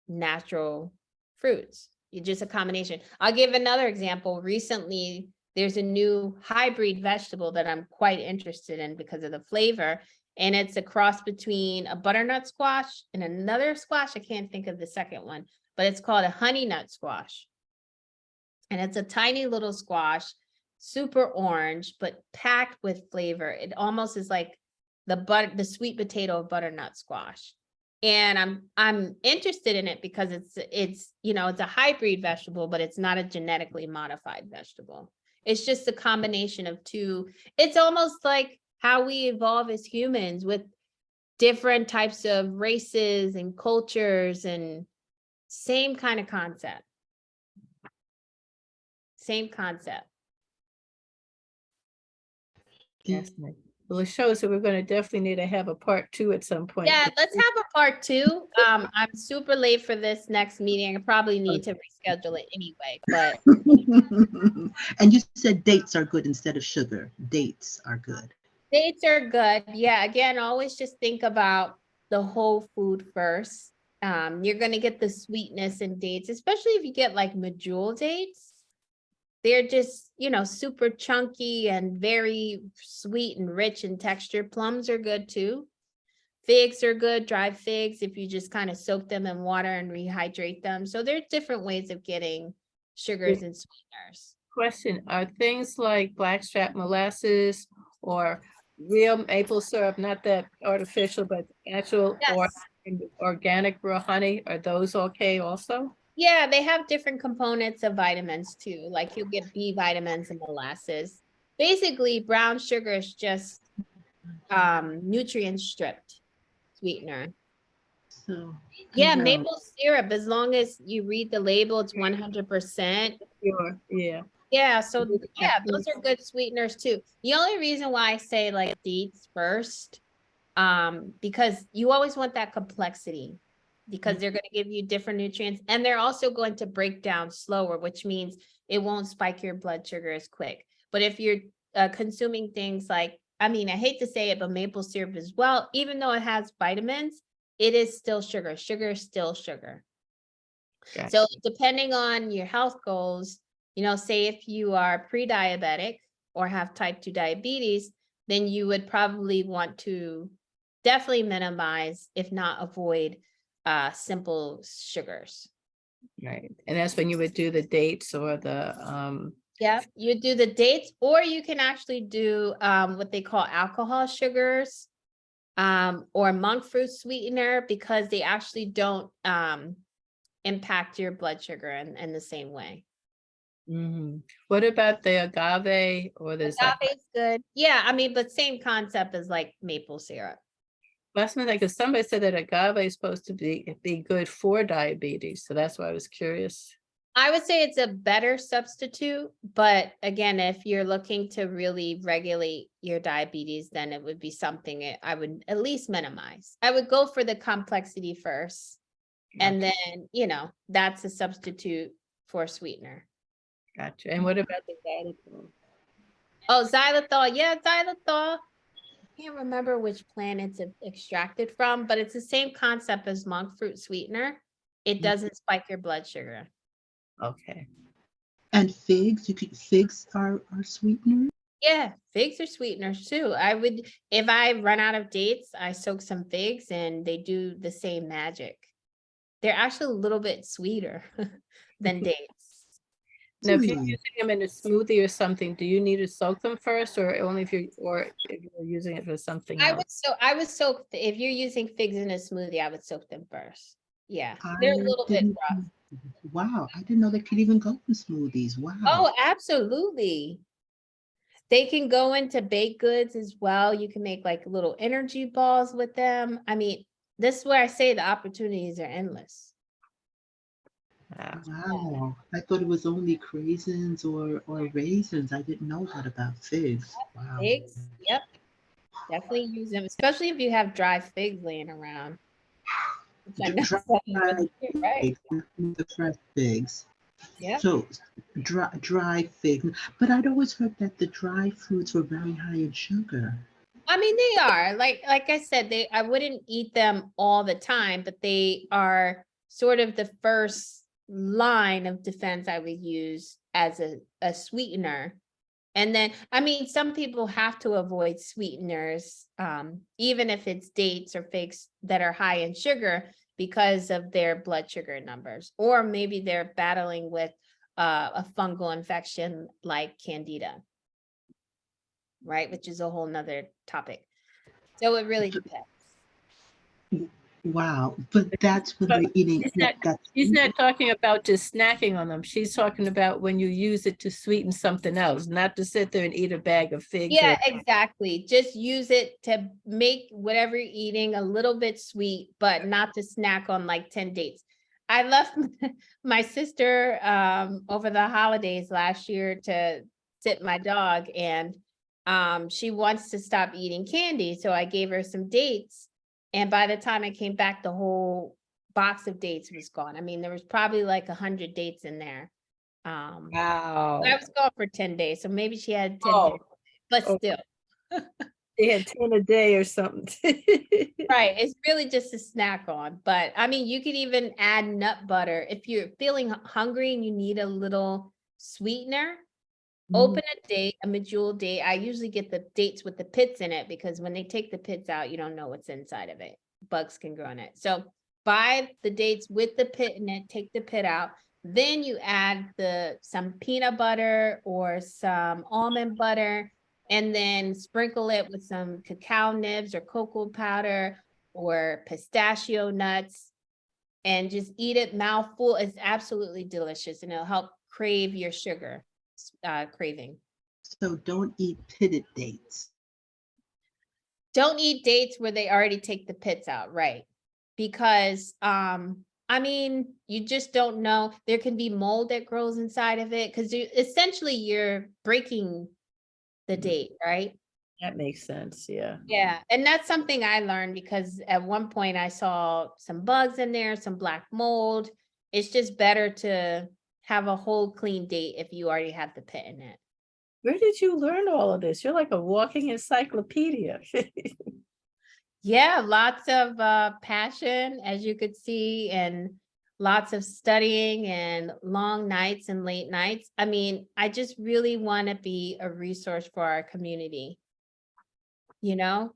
natural fruits. It's just a combination. I'll give another example. Recently, there's a new hybrid vegetable that I'm quite interested in because of the flavor. And it's a cross between a butternut squash and another squash. I can't think of the second one, but it's called a honey nut squash. And it's a tiny little squash, super orange, but packed with flavor. It almost is like the sweet potato of butternut squash. And I'm interested in it because it's it's a hybrid vegetable, but it's not a genetically modified vegetable. It's just a combination of two. It's almost like how we evolve as humans with different types of races and cultures, and same kind of concept. Same concept.
Yes. Well, it shows that we're going to definitely need to have a part 2 at some point.
Yeah, let's have a part 2. I'm super late for this next meeting. I probably need to reschedule it anyway, but
And you said dates are good instead of sugar. Dates are good.
dates are good. Yeah, again, always just think about the whole food first. You're gonna get the sweetness in dates, especially if you get like medjool dates. They're just, super chunky and very sweet and rich in texture. Plums are good too. Figs are good, dried figs, if you just kind of soak them in water and rehydrate them. So there's different ways of getting sugars and sweeteners.
Question, are things like blackstrap molasses or real maple syrup, not that artificial, but actual or
Yes.
organic raw honey, are those okay also?
Yeah, they have different components of vitamins too. Like you'll get B vitamins and molasses. Basically, brown sugar is just nutrient stripped sweetener.
So
Yeah, maple syrup, as long as you read the label, it's 100%.
Sure, yeah.
Yeah, so yeah, those are good sweeteners too. The only reason why I say like dates first, because you always want that complexity, because they're going to give you different nutrients, and they're also going to break down slower, which means it won't spike your blood sugar as quick. But if you're consuming things like, I hate to say it, but maple syrup as well, even though it has vitamins, it is still sugar. Sugar is still sugar.
Gotcha.
So depending on your health goals, say if you are pre-diabetic or have type 2 diabetes, then you would probably want to definitely minimize, if not avoid, simple sugars.
Right, and that's when you would do the dates or the
Yeah, you do the dates, or you can actually do what they call alcohol sugars, or monk fruit sweetener, because they actually don't impact your blood sugar in the same way.
What about the agave or the
Agave is good. Yeah, I mean, but same concept as like maple syrup.
last minute? Because somebody said that agave is supposed to be good for diabetes, so that's why I was curious.
I would say it's a better substitute, but again, if you're looking to really regulate your diabetes, then it would be something I would at least minimize. I would go for the complexity first, and then, that's a substitute for sweetener.
Gotcha. And what about the xylitol?
Oh, xylitol. Yeah, xylitol. I can't remember which plant it's extracted from, but it's the same concept as monk fruit sweetener. It doesn't spike your blood sugar.
Okay.
And figs, figs are sweeteners.
Yeah, figs are sweeteners too. If I run out of dates, I soak some figs and they do the same magic. They're actually a little bit sweeter than dates.
Now, if you're using them in a smoothie or something, do you need to soak them first, or only if you're using it for something else?
I would soak, if you're using figs in a smoothie, I would soak them first. Yeah,
I
they're a little bit
didn't.
rough.
Wow, I didn't know they could even go in smoothies. Wow.
Oh, absolutely. They can go into baked goods as well. You can make like little energy balls with them. I mean, this is where I say the opportunities are endless.
Wow. I thought it was only craisins or raisins. I didn't know that about figs. Wow.
Figs, yep. Definitely use them, especially if you have dry figs laying around. Which I know
Dry
some of us do, right?
figs, the fresh figs.
Yep.
So dry figs. But I'd always heard that the dry fruits were very high in sugar.
I mean, they are like I said, I wouldn't eat them all the time, but they are sort of the first line of defense I would use as a sweetener. And then, I mean, some people have to avoid sweeteners, even if it's dates or figs that are high in sugar, because of their blood sugar numbers, or maybe they're battling with a fungal infection like candida, right? Which is a whole nother topic. So it really depends.
Wow. But that's when they're eating.
She's not talking about just snacking on them. She's talking about when you use it to sweeten something else, not to sit there and eat a bag of figs.
Yeah, exactly. Just use it to make whatever you're eating a little bit sweet, but not to snack on like 10 dates. I left my sister over the holidays last year to sit my dog, and she wants to stop eating candy. So I gave her some dates. And by the time I came back, the whole box of dates was gone. I mean, there was probably like 100 dates in there.
Wow.
I was gone for 10 days, so maybe she had 10 days, but still.
They had 10 a day or something.
Right, it's really just a snack on, but I mean, you could even add nut butter. If you're feeling hungry and you need a little sweetener, open a date, a medjool date. I usually get the dates with the pits in it, because when they take the pits out, you don't know what's inside of it. Bugs can grow in it. So buy the dates with the pit in it, take the pit out. Then you add some peanut butter or some almond butter, and then sprinkle it with some cacao nibs or cocoa powder or pistachio nuts, and just eat it mouthful. It's absolutely delicious, and it'll help crave your sugar craving.
So don't eat pitted dates.
Don't eat dates where they already take the pits out, right? Because I mean, you just don't know. There can be mold that grows inside of it, because essentially you're breaking the date, right?
That makes sense. Yeah.
Yeah. And that's something I learned, because at one point I saw some bugs in there, some black mold. It's just better to have a whole clean date if you already have the pit in it.
Where did you learn all of this? You're like a walking encyclopedia.
Yeah, lots of passion, as you could see, and lots of studying and long nights and late nights. I mean, I just really want to be a resource for our community. You know?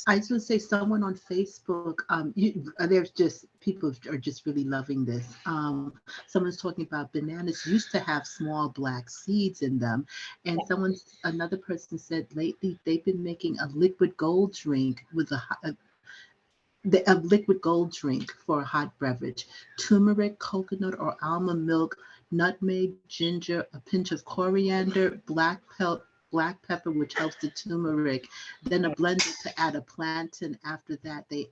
I was going to say, someone on Facebook, there's just people are just really loving this. Someone's talking about bananas used to have small black seeds in them, and another person said lately they've been making a liquid gold drink with a liquid gold drink for a hot beverage. Turmeric, coconut or almond milk, nutmeg, ginger, a pinch of coriander, black pepper, which helps the turmeric, then a blender to add a plantain. After that, they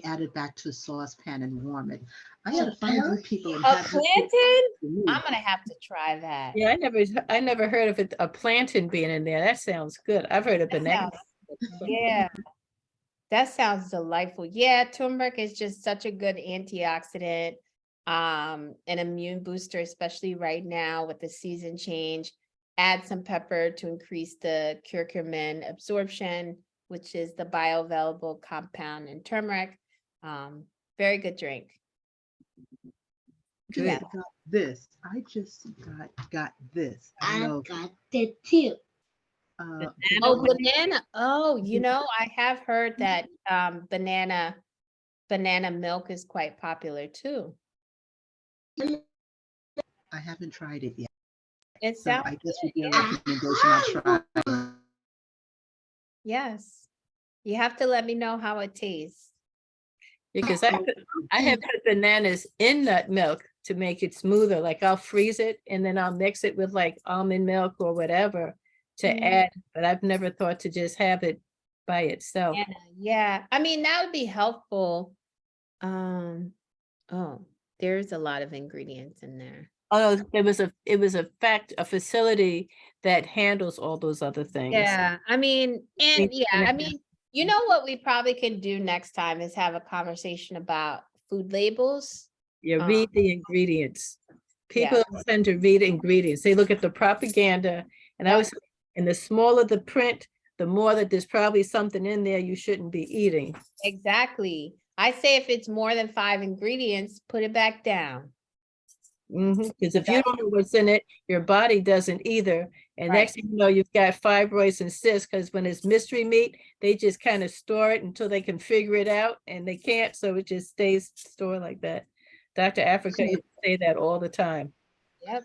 add it back to a saucepan and warm it. I gotta find you people and
A
have
plantain? I'm gonna have to try that.
Yeah, I never heard of it, a plantain being in there. That sounds good. I've heard of banana.
Yeah, that sounds delightful. Yeah, turmeric is just such a good antioxidant, an immune booster, especially right now with the season change. Add some pepper to increase the curcumin absorption, which is the bioavailable compound in turmeric. Very good drink.
Just
Yeah.
got this. I just got this. I know.
got it too.
Oh, banana. Oh, I have heard that banana milk is quite popular too.
I haven't tried it yet.
It
So
sounds
I guess would be a
good, yeah.
recommendation. I'll try.
Yes. You have to let me know how it tastes.
Because I have put bananas in nut milk to make it smoother. Like I'll freeze it and then I'll mix it with like almond milk or whatever to add, but I've never thought to just have it by itself.
Yeah. I mean, that would be helpful. There's a lot of ingredients in there.
Oh, it was a facility that handles all those other things.
Yeah. I mean, you know what we probably can do next time is have a conversation about food labels.
Yeah, read the ingredients. People tend to read ingredients. They look at the propaganda, and and the smaller the print, the more that there's probably something in there you shouldn't be eating.
Exactly. I say if it's more than 5 ingredients, put it back down.
Because if you don't know what's in it, your body doesn't either. And next thing you know, you've got fibroids and cysts, because when it's mystery meat, they just kind of store it until they can figure it out, and they can't, so it just stays stored like that. Dr. Africa used to say that all the time.
Yep.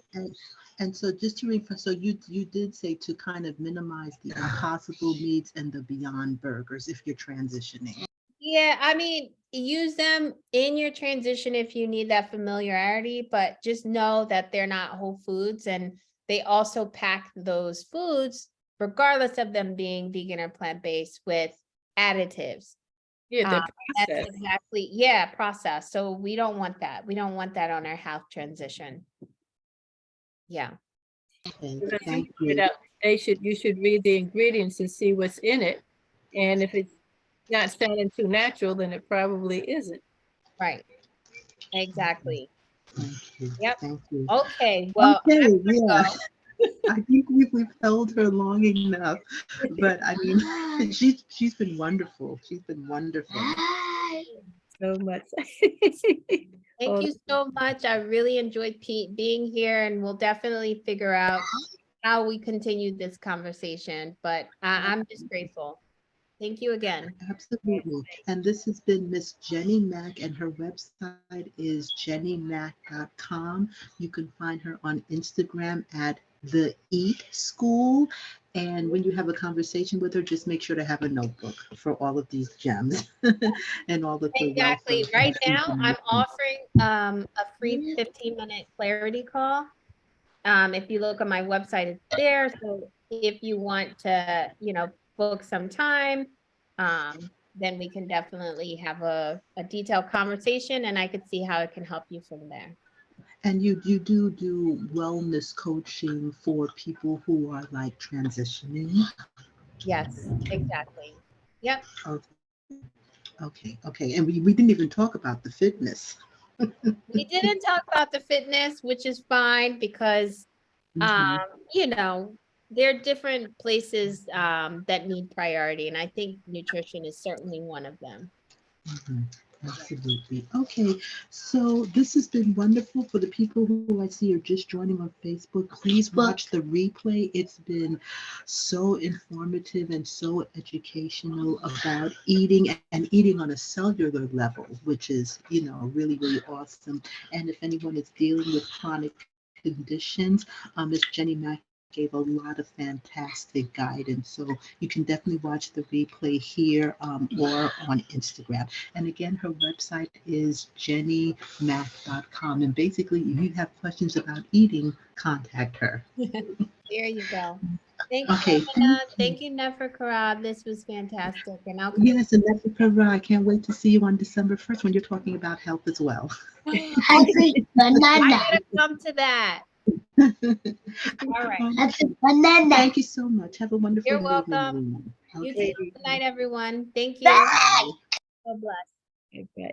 And so just to so you did say to kind of minimize the impossible meats and the Beyond Burgers if you're transitioning.
Yeah, I mean, use them in your transition if you need that familiarity, but just know that they're not whole foods, and they also pack those foods, regardless of them being vegan or plant-based, with additives.
Yeah, they're
that's exactly, processed. So we don't want that. We don't want that on our health transition. Yeah.
Okay, thank you.
You should read the ingredients and see what's in it. And if it's not sounding too natural, then it probably isn't.
Right. Exactly.
Thank you.
Yep.
Thank you.
Okay. Well,
I think we've held her long enough, but I mean, she's been wonderful. She's been wonderful.
So much.
Thank you so much. I really enjoyed Pete being here, and we'll definitely figure out how we continue this conversation, but I'm just grateful. Thank you again.
Absolutely. And this has been Miss Genny Mack, and her website is jennymack.com. You can find her on Instagram at The Eat School. And when you have a conversation with her, just make sure to have a notebook for all of these gems and all of the
exactly. Right now, I'm offering a free 15-minute clarity call. If you look on my website, it's there. So if you want to, book some time, then we can definitely have a detailed conversation, and I could see how it can help you from there.
And you do wellness coaching for people who are like transitioning?
Yes, exactly. Yep.
Okay. And we didn't even talk about the fitness.
We didn't talk about the fitness, which is fine because, there are different places that need priority. And I think nutrition is certainly one of them.
Absolutely. Okay, so this has been wonderful. For the people who I see are just joining on Facebook, please watch the replay. It's been so informative and so educational about eating and eating on a cellular level, which is, really, really awesome. And if anyone is dealing with chronic conditions, Ms. Jenny Mack gave a lot of fantastic guidance. So you can definitely watch the replay here or on Instagram. And again, her website is jennymack.com. And basically, if you have questions about eating, contact her.
There you go. Thank you,
Okay,
Anna.
thank you.
Thank you, Nefer. This was fantastic. And I'll
Yes, and that's I can't wait to see you on December 1st when you're talking about health as well.
Happy
I
banana.
gotta come to that. All right.
Happy banana.
Thank you so much. Have a wonderful
You're
evening,
welcome.
everyone.
You
Okay.
too. Good night, everyone. Thank you.
Bye.
God bless.
Okay.